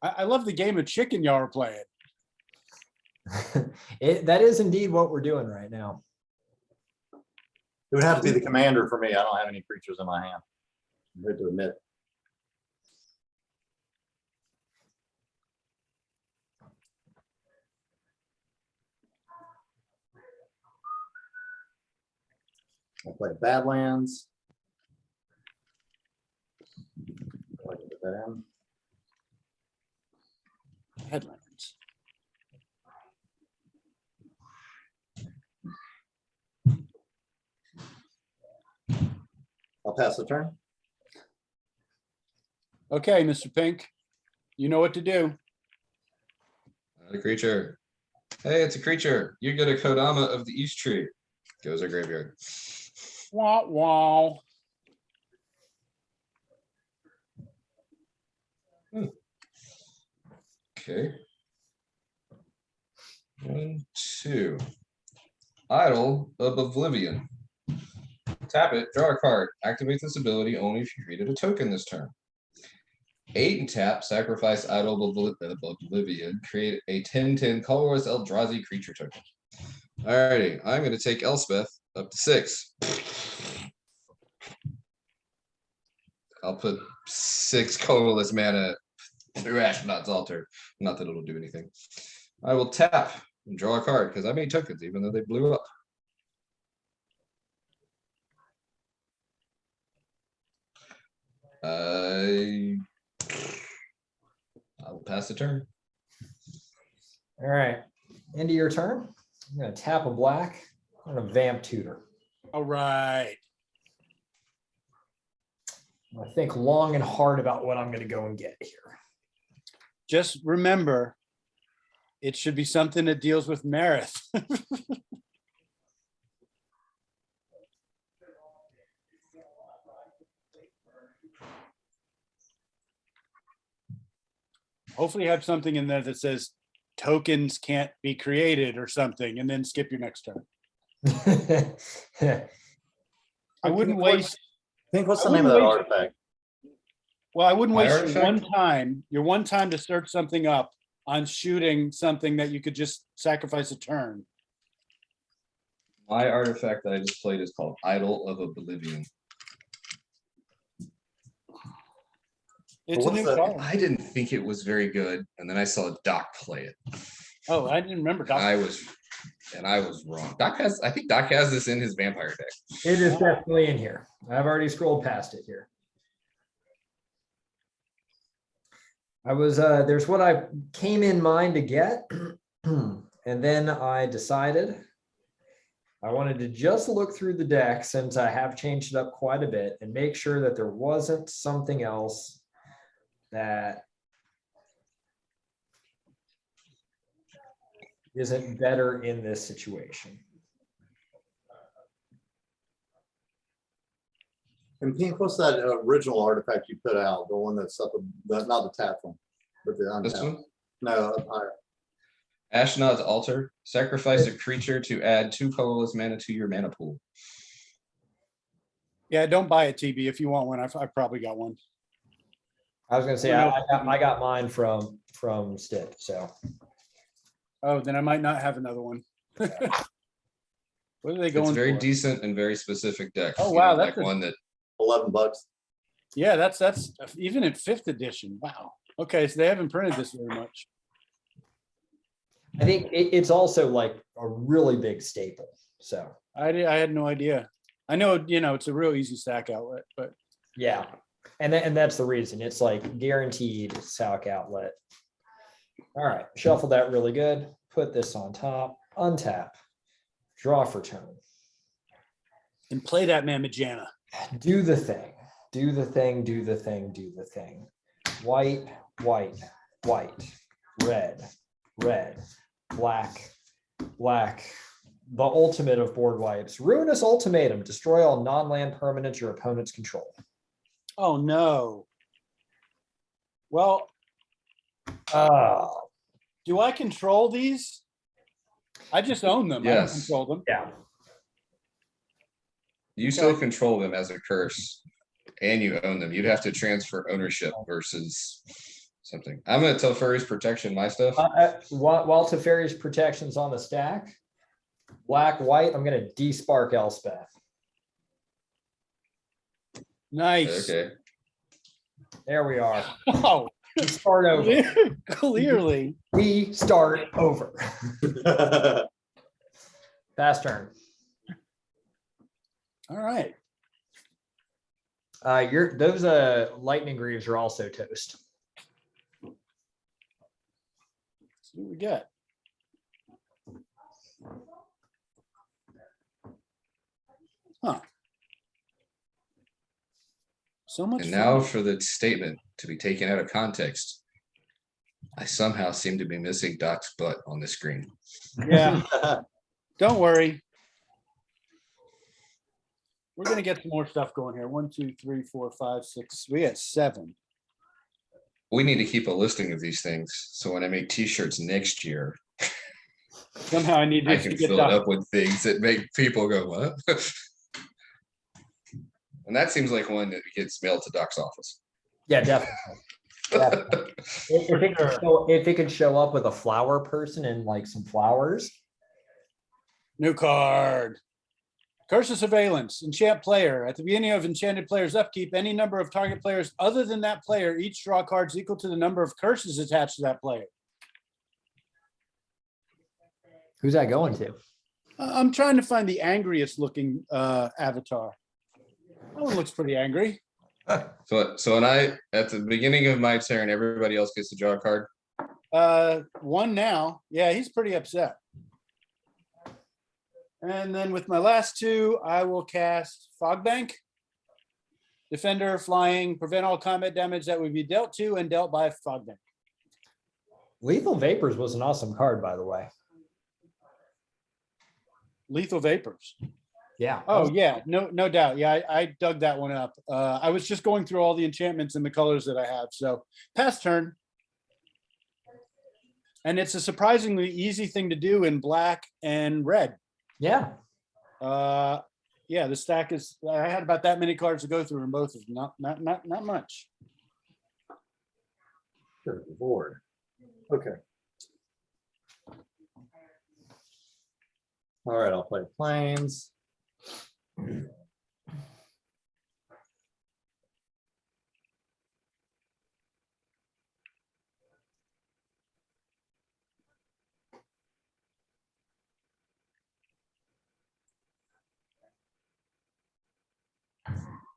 I love the game of chicken y'all are playing. That is indeed what we're doing right now. It would have to be the commander for me. I don't have any creatures in my hand. I'm good to admit. I play Badlands. I like to put that in. Headlands. I'll pass the turn. Okay, Mr. Pink, you know what to do. Not a creature. Hey, it's a creature. You get a Kodama of the East Tree. Goes our graveyard. Wah, wah. Okay. 1, 2. Idol of Oblivion. Tap it, draw a card. Activate this ability only if you created a token this turn. 8 and tap, sacrifice Idol of Oblivion. Create a 10/10 colorless Eldrazi creature token. Alrighty, I'm going to take Elspeth up to 6. I'll put 6 colorless mana through Ashnod's Altar. Not that it'll do anything. I will tap and draw a card because I made tokens even though they blew up. I will pass the turn. All right, end of your turn. I'm gonna tap a black. I'm gonna vamp tutor. All right. I think long and hard about what I'm gonna go and get here. Just remember, it should be something that deals with Marath. Hopefully you have something in there that says tokens can't be created or something, and then skip your next turn. I wouldn't waste, Pink, what's I the name of that wouldn't waste- artifact? well, I wouldn't My waste artifact? your one time to search something up on shooting something that you could just sacrifice a turn. My artifact that I just played is called Idol of Oblivion. It's a what's new that? card. I didn't think it was very good, and then I saw Doc play it. Oh, I didn't remember. I was wrong. I think Doc has this in his vampire deck. It is definitely in here. I've already scrolled past it here. There's what I came in mind to get, and then I decided I wanted to just look through the deck since I have changed it up quite a bit and make sure that there wasn't something else that isn't better in this situation. And Pink, what's that original artifact you put out? The one that's up, not the tap one, but the This untapped. one, No, up higher. Ashnod's Altar. Sacrifice a creature to add 2 colorless mana to your mana pool. Yeah, don't buy it, TB. If you want one, I probably got one. I was gonna say, I got mine from Stip, so. Oh, then I might not have another one. What are they It's going very for? decent and very specific deck. Oh, You wow, know, that's like a- one that $11. Yeah, that's even in 5th edition. Wow. Okay, so they haven't printed this very much. I think it's also like a really big staple, so, I had no idea. I know, it's a real easy stack outlet, but yeah. And that's the reason, it's like guaranteed sock outlet. All right, shuffle that really good, put this on top, untap, draw for turn. and play that Mamajana. Do the thing, do the thing, do the thing, do the thing. White, white, white, red, red, black, black. The ultimate of board wipes. Ruinous Ultimatum. Destroy all non-land permanents your opponents control. Oh no. Well, Oh, do I control these? I just own them. I don't Yes. control them. yeah. you still control them as a curse, and you own them. You'd have to transfer ownership versus something. I'm gonna tell Furry's Protection my stuff. While Teferi's protection's on the stack, black, white, I'm gonna despark Elspeth. Nice. Okay. There we are. Oh, We start over. clearly. We start over. Fast turn. All right. Those lightning greaves are also toast. See what we get. Huh. So much And now fun. for the statement to be taken out of context. I somehow seem to be missing Doc's butt on the screen. Yeah, don't worry. We're gonna get some more stuff going here. 1, 2, 3, 4, 5, 6. We got 7. We need to keep a listing of these things. So when I make t-shirts next year, Somehow I need I to can get fill it Doc. up with things that make people go, what? And that seems like one that gets mailed to Doc's office. Yeah, definitely. Definitely. If it could show up with a flower person and like some flowers. New card. Curse of Surveillance. Enchant player. At the beginning of enchanted player's upkeep, any number of target players other than that player each draw cards equal to the number of curses attached to that player. Who's that going to? I'm trying to find the angriest looking avatar. That one looks pretty angry. So when at the beginning of my turn, everybody else gets to draw a card. One now. Yeah, he's pretty upset. And then with my last 2, I will cast Fogbank. Defender, flying, prevent all combat damage that would be dealt to and dealt by Fogbank. Lethal Vapors was an awesome card, by the way. Lethal Vapors. Yeah. Oh yeah, no doubt. Yeah, I dug that one up. I was just going through all the enchantments and the colors that I have. So pass turn. And it's a surprisingly easy thing to do in black and red. Yeah. Yeah, the stack is, I had about that many cards to go through in both of them. Not much. Good Lord. Okay. All right, I'll play planes.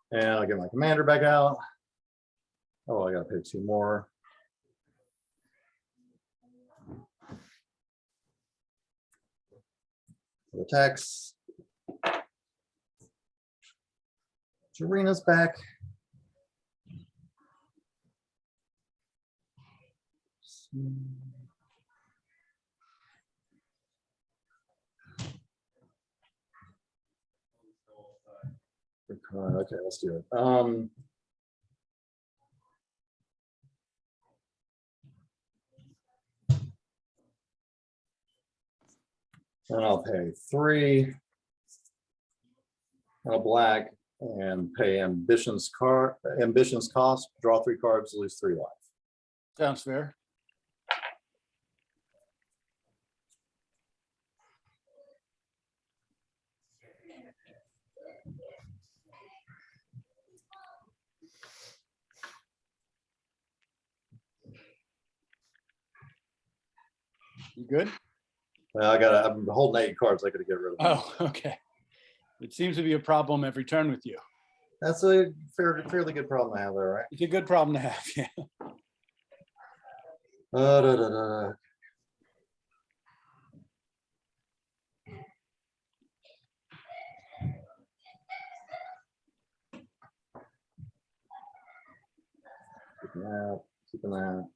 And I'll get my commander back out. Oh, I gotta pick 2 more. The text. Jirina's back. Good card. Okay, let's do it. And I'll pay 3. A black and pay ambitions cost, draw 3 cards, lose 3 life. Sounds fair. You good? Well, I'm holding 8 cards. I gotta get rid of them. Oh, okay. It seems to be a problem every turn with you. That's a fairly good problem to have there, right? It's a good problem to have. Yeah. Da, da, da. Keeping that.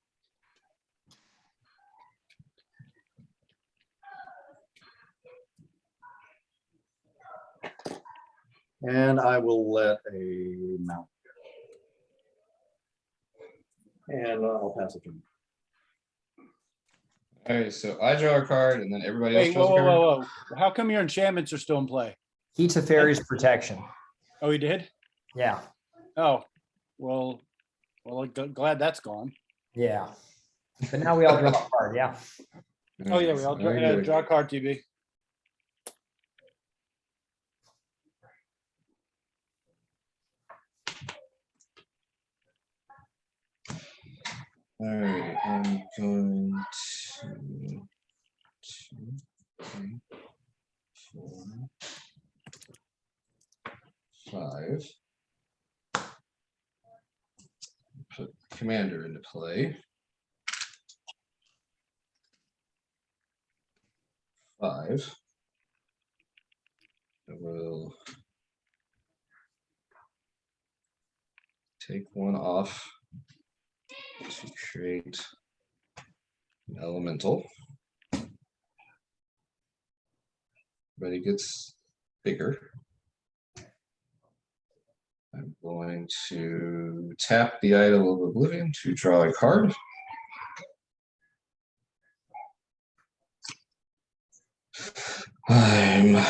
And I will let a mount go. And I'll pass it to him. All right, so I draw a card and then everybody else Wait, draws whoa, a card. whoa. How come your enchantments are still in play? Heat to Fairies protection. Oh, he did? Yeah. Oh, well, I'm glad that's gone. Yeah. But now we all draw a card. Yeah. Oh yeah, we all draw a card, TB. All right, I'm going to 2, 3, 4, 5. Put commander into play. 5. I will take one off to create an elemental. But it gets bigger. I'm going to tap the Idol of Oblivion to draw a card. I'm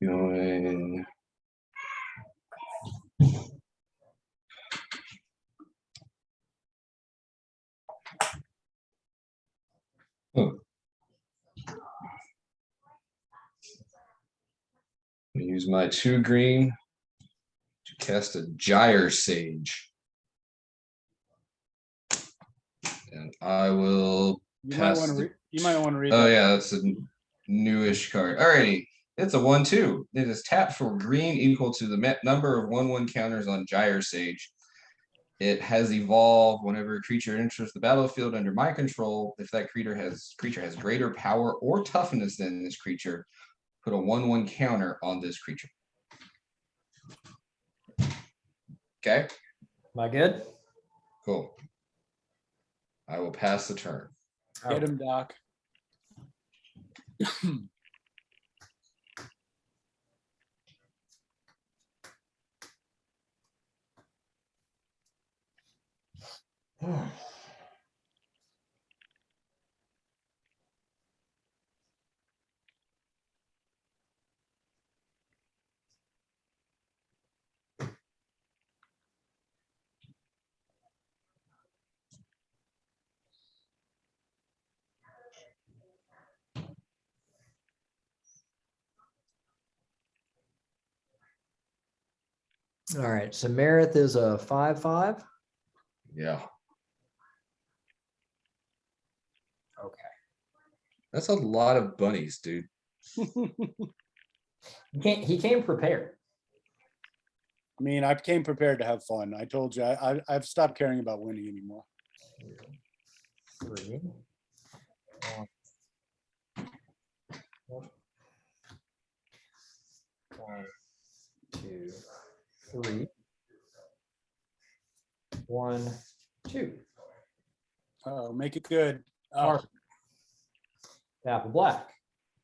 going. Use my 2 green to cast a Gyre Sage. And I will You might pass. want to. You might want to read. Oh that. yeah, that's a newish card. Alrighty, it's a 1/2. It is tapped for green equal to the number of 1/1 counters on Gyre Sage. It has evolved whenever a creature enters the battlefield under my control. If that creature has greater power or toughness than this creature, put a 1/1 counter on this creature. Okay. Am I good? Cool. I will pass the turn. Get him, Doc. All right, so Marath is a 5/5. Yeah, Okay. that's a lot of bunnies, dude. He came prepared. I mean, I came prepared to have fun. I told you, I've stopped caring about winning anymore. 3. 1, 2, 3. 1, 2. Oh, make it good. Oh, Mark. Tap a black.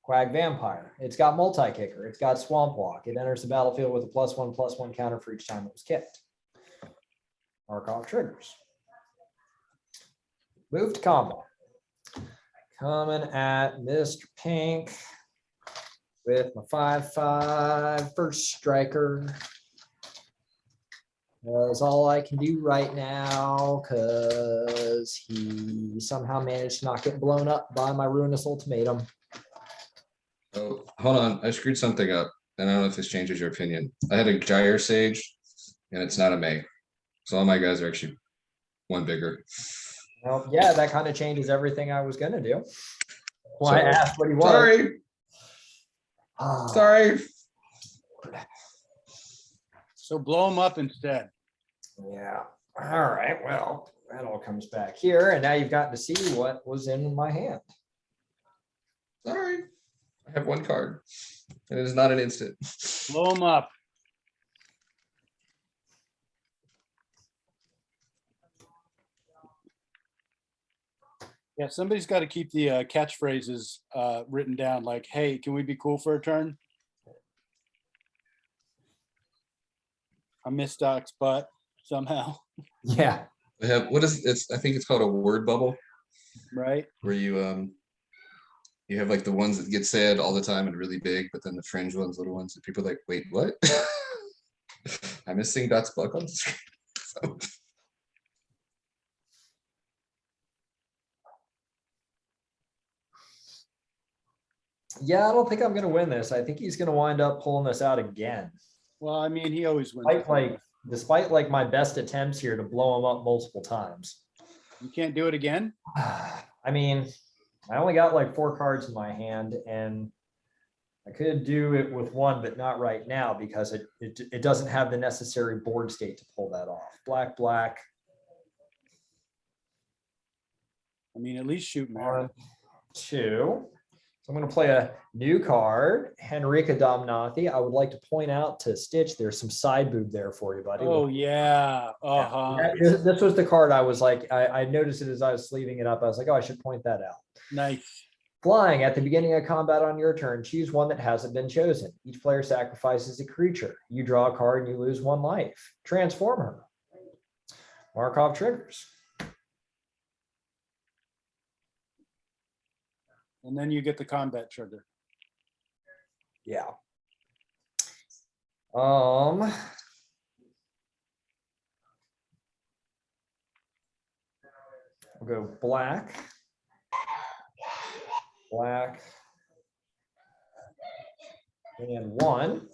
Quag Vampire. It's got multi-kicker. It's got Swamp Walk. It enters the battlefield with a +1/+1 counter for each time it was kicked. Markov triggers. Move to combat. Coming at Mr. Pink with my 5/5 first striker. That's all I can do right now because he somehow managed to not get blown up by my ruinous ultimatum. Oh, hold on. I screwed something up. And I don't know if this changes your opinion. I had a Gyre Sage, and it's not a May. So all my guys are actually 1 bigger. Well, yeah, that kind of changes everything I was gonna do. Well, I Sorry. asked what he was. Sorry. Ah, Sorry. so blow him up instead. Yeah. All right. Well, that all comes back here, and now you've gotten to see what was in my hand. Sorry. I have 1 card. And it is not an instant. Blow him up. Yeah, somebody's got to keep the catchphrases written down. Like, "Hey, can we be cool for a turn?" I missed Doc's butt somehow, Yeah. I have I think it's called a word bubble, right? where you have like the ones that get said all the time and really big, but then the fringe ones, little ones that people are like, wait, what? I'm missing Dot's butt on the screen. So, Yeah, I don't think I'm gonna win this. I think he's gonna wind up pulling this out again. Well, I mean, he always wins. Despite like my best attempts here to blow him up multiple times. You can't do it again. I mean, I only got like 4 cards in my hand, and I could do it with 1, but not right now because it doesn't have the necessary board state to pull that off. Black, black. I mean, at least shoot Marath. 1, 2. So I'm going to play a new card, Henrika Domnathi. I would like to point out to Stitch, there's some side boob there for you, buddy. Oh, yeah. Uh-huh. This was the card I was like, I noticed it as I was sleeving it up. I was like, oh, I should point that out. Nice. Flying at the beginning of combat on your turn, choose one that hasn't been chosen. Each player sacrifices a creature. You draw a card and you lose 1 life. Transform her. Markov triggers. And then you get the combat trigger. Yeah. We'll go black. Black. And 1.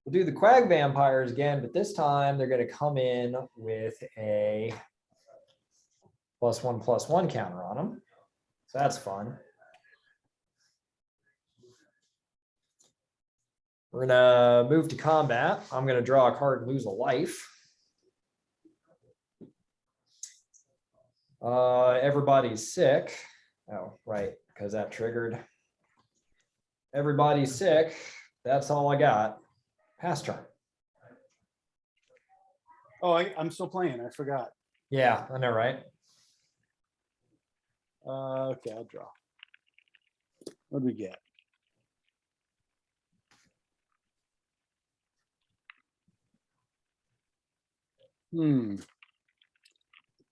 We'll do the Quag Vampires again, but this time they're going to come in with a +1/+1 counter on them. So that's fun. We're gonna move to combat. I'm gonna draw a card and lose a life. Everybody's sick. Oh, right, because that triggered. Everybody's sick. That's all I got. Pass turn. Oh, I'm still playing. I forgot. Yeah, I know, right? Okay, I'll draw. What do we get?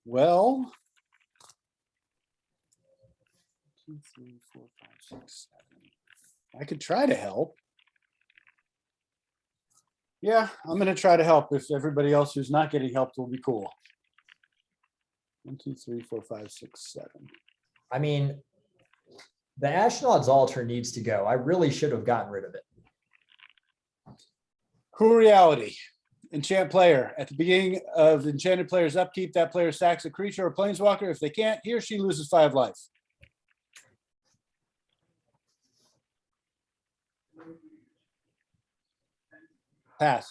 Well, 2, 3, 4, 5, 6, 7. I could try to help. Yeah, I'm going to try to help if everybody else who's not getting helped will be cool. 1, 2, 3, 4, 5, 6, 7. I mean, the Ashnod's altar needs to go. I really should have gotten rid of it. Cool reality. Enchant player. At the beginning of the enchanted player's upkeep, that player sacks a creature or planeswalker. If they can't, he or she loses 5 life. Pass.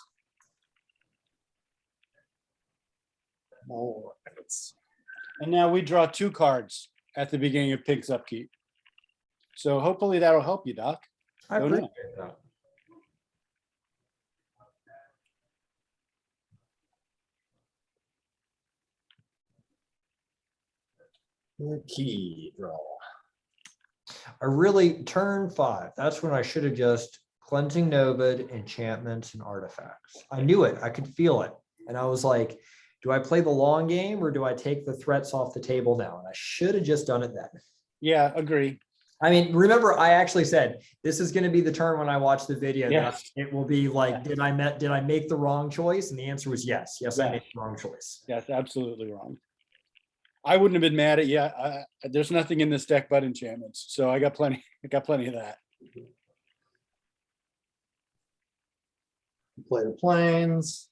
Oh, And now we draw 2 cards at the beginning of Pink's upkeep. So hopefully that'll help you, Doc. I Don't know. appreciate that. key draw. I really, turn 5. That's when I should have just cleansing Novid, enchantments, and artifacts. I knew it. I could feel it. And I was like, do I play the long game or do I take the threats off the table now? And I should have just done it then. Yeah, agree. I mean, remember, I actually said this is going to be the turn when I watch the video. Yes. That it will be like, Yeah. did I make the wrong choice? And the answer was yes. Yes, I Yeah. made the wrong choice. That's absolutely wrong. I wouldn't have been mad at you. There's nothing in this deck but enchantments. So I got plenty. I got plenty of that. Play the planes.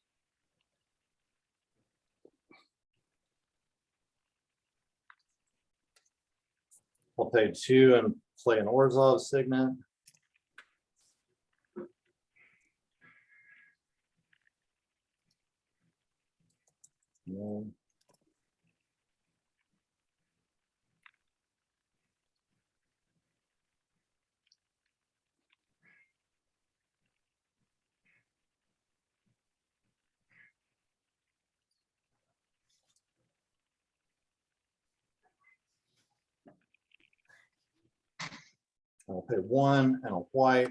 I'll pay 2 and play an Orzhov Signet. No. I'll pay 1 and a white.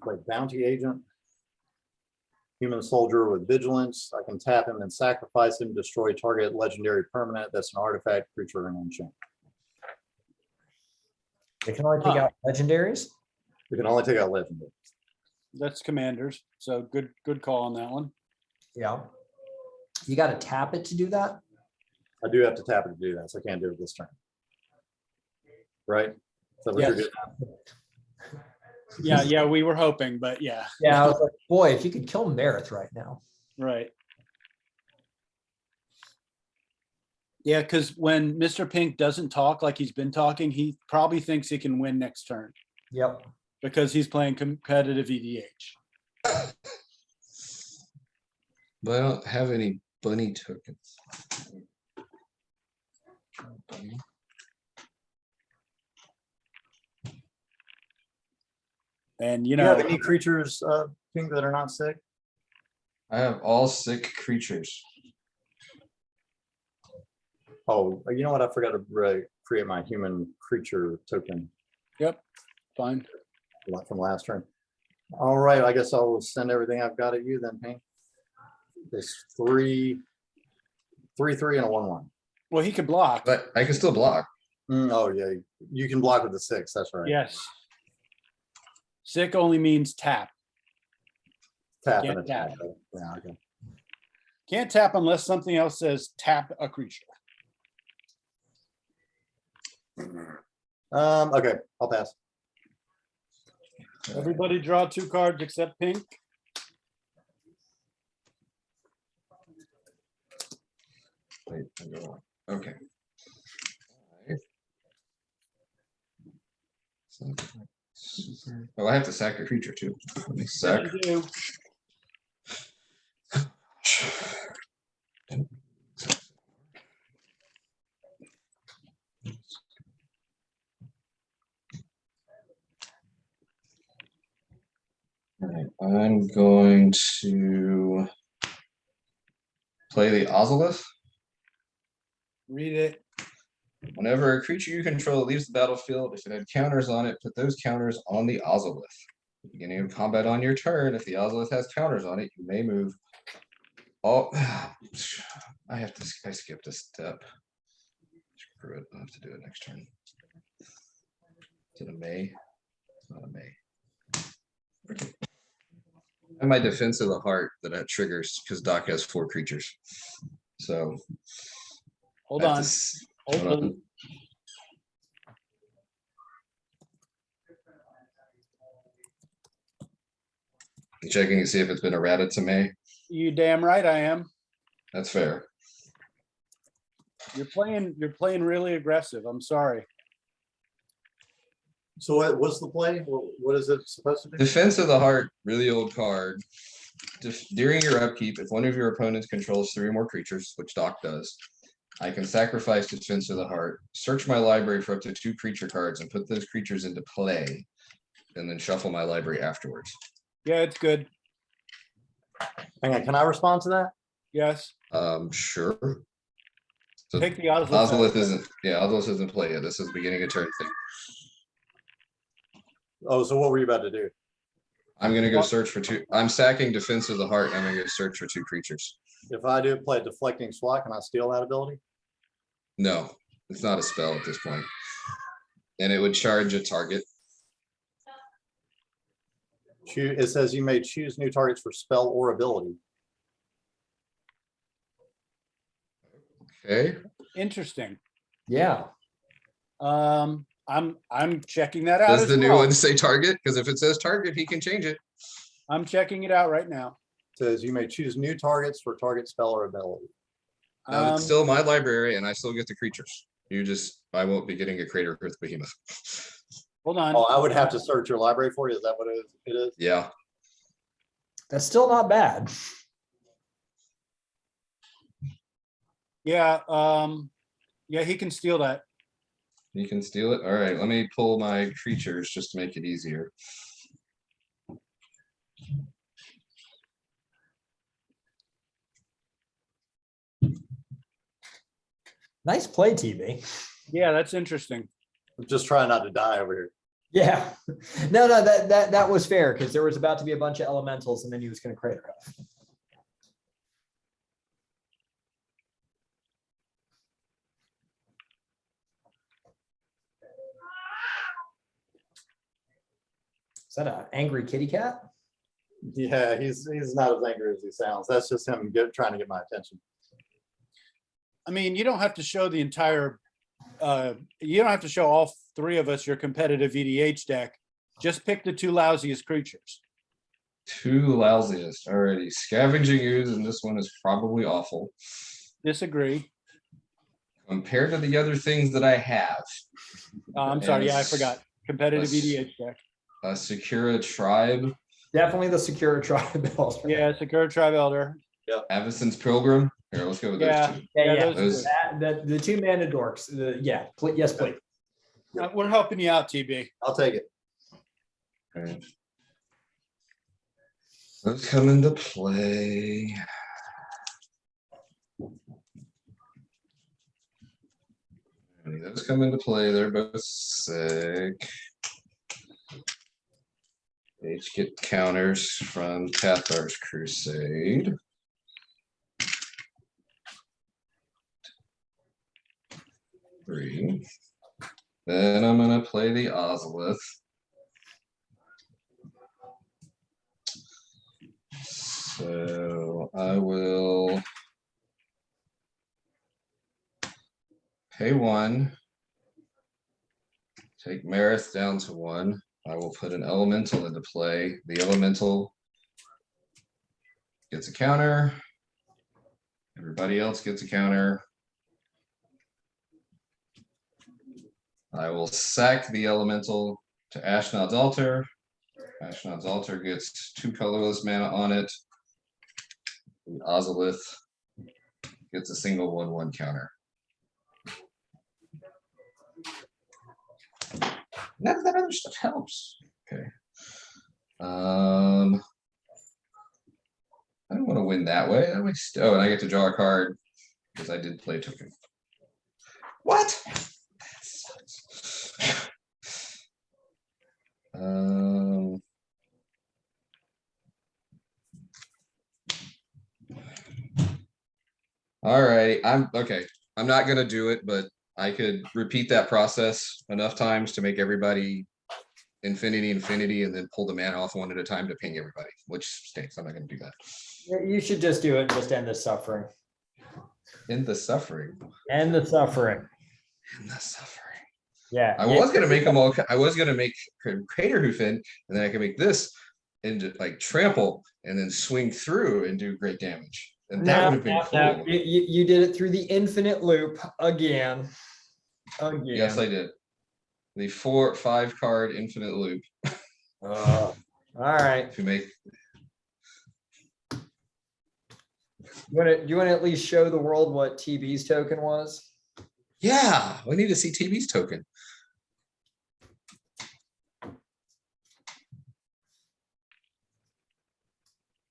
Play Bounty Agent. Human soldier with vigilance. I can tap him and sacrifice him, destroy target legendary permanent. That's an artifact, creature, and enchant. They can only take out legendaries. We can only take out legendary. That's commanders. So good call on that one. Yeah. You got to tap it to do that. I do have to tap it to do that, so I can't do it this turn. Right? Is that what you're Yes. getting at? Yeah, we were hoping, but yeah. Yeah. I was like, boy, if you could kill Marath right now. Right. Yeah, because when Mr. Pink doesn't talk like he's been talking, he probably thinks he can win next turn Yep. because he's playing competitive EDH. But I don't have any bunny tokens. And you You have know, any creatures, Pink, that are not sick? I have all sick creatures. Oh, you know what? I forgot to create my human creature token yep, fine. from last turn. All right, I guess I'll send everything I've got at you then, Pink. It's 3, 3, 3, and a 1/1. Well, he could block. But I can still block. Oh yeah, you can block with the 6. That's right. Yes. Sick only means tap. Tap Can't and tap. attack. Yeah, okay. Can't tap unless something else says tap a creature. Okay, I'll pass. Everybody draw 2 cards except Pink. Wait, I go on. Okay. Super. Oh, I have to sack a creature too. Let me sack. Yes, you do. Alright, I'm going to play the Ozolith. Read it. Whenever a creature you control leaves the battlefield, if it had counters on it, put those counters on the Ozolith. Beginning of combat on your turn, if the Ozolith has counters on it, you may move. Oh, I skipped a step. Screw it, I'll have to do it next turn. Is it a May? It's not a May. Okay. And my Defense of the Heart that triggers because Doc has 4 creatures. So Hold I have on. to s- Hold hold on. on. Checking to see if it's been errata to May. You damn right I am. That's fair. You're playing really aggressive. I'm sorry. So what's the play? What is it supposed to do? Defense of the Heart, really old card. During your upkeep, if one of your opponents controls 3 or more creatures, which Doc does, I can sacrifice Defense of the Heart, search my library for up to 2 creature cards and put those creatures into play, and then shuffle my library afterwards. Yeah, it's good. Hang on, can I respond to that? Yes. Sure. So Take the Ozolith out. Ozolith isn't play yet. This is beginning of turn thing. Oh, so what were you about to do? I'm gonna go search for 2. I'm sacking Defense of the Heart. And I'm gonna go search for 2 creatures. If I do play a deflecting SWAT, can I steal that ability? No, it's not a spell at this point. And it would charge a target. It says you may choose new targets for spell or ability. Okay. Interesting. Yeah. I'm checking that out. Does as the new well. one say target? Because if it says target, he can change it. I'm checking it out right now. Says you may choose new targets for target spell or ability. No, it's still my library and I still get the creatures. I won't be getting a Crater Earth Behemoth. Hold on. Oh, I would have to search your library for you. Is that what it is? Yeah. That's still not bad. Yeah. Yeah, he can steal that. You can steal it. All right, let me pull my creatures just to make it easier. Nice play, TV. Yeah, that's interesting. I'm just trying not to die over here. Yeah. No, that was fair because there was about to be a bunch of elementals and then he was going to crater off. Is that an angry kitty cat? Yeah, he's not as angry as he sounds. That's just him trying to get my attention. I mean, you don't have to show the entire, you don't have to show all 3 of us your competitive EDH deck. Just pick the 2 lousiest creatures. 2 lousiest. Alrighty, Scavenging Ooze, and this one is probably awful. Disagree. Compared to the other things that I have. I'm sorry. Yeah, I Yes. forgot. Competitive Let's- EDH deck. Secura Tribe, Definitely the secure tribe. Yeah, Secure Tribe Elder. Avacyn's Pilgrim. Here, let's go with Yeah. those 2. Yeah, those Those- the 2 mana dorks. Yes, please. We're helping you out, TB. I'll take it. Alright. Those come into play. Those come into play. They're both sick. They each get counters from Cathar's Crusade. Three. Then I'm gonna play the Ozolith. So I will pay 1. Take Marath down to 1. I will put an elemental into play. The elemental gets a counter. Everybody else gets a counter. I will sack the elemental to Ashnod's Altar. Ashnod's Altar gets 2 colorless mana on it. The Ozolith gets a single 1/1 counter. None of that other stuff helps. Okay. I don't want to win that way. That way. Oh, and I get to draw a card because I did play a token. What? All right, I'm okay. I'm not gonna do it, but I could repeat that process enough times to make everybody infinity, and then pull the mana off one at a time to ping everybody, which stinks. I'm not gonna do that. You should just do it and just end the suffering. In the suffering. End the suffering. In the suffering. Yeah. I was gonna make them all. I was gonna make Crater Hoofin, and then I can make this into like trample, and then swing through and do great damage. And that would have been cool. You did it through the infinite loop again. Yes, I did. The 4/5 card infinite loop. All right. To make. Do you want to at least show the world what TB's token was? Yeah, we need to see TB's token.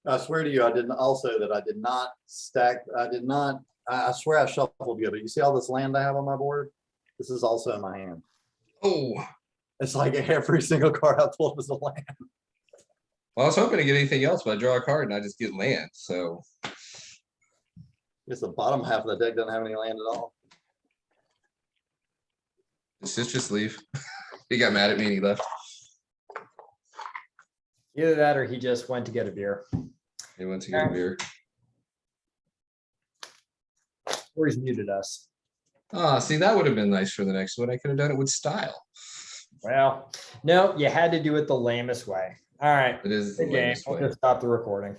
I swear to you, I didn't also that I did not stack. I swear I shuffled good, but you see all this land I have on my board? This is also in my hand. Oh, It's like every single card I pulled was a land. well, I was hoping to get anything else, but I draw a card and I just get land. So Guess the bottom half of the deck doesn't have any land at all. just leave. He got mad at me and he left. Either that or he just went to get a beer. He went to get a beer. Or he's muted us. Ah, see, that would have been nice for the next one. I could have done it with style. Well, no, you had to do it the lamest way. All right. It is Good the game. lamest We'll way. just stop the recording.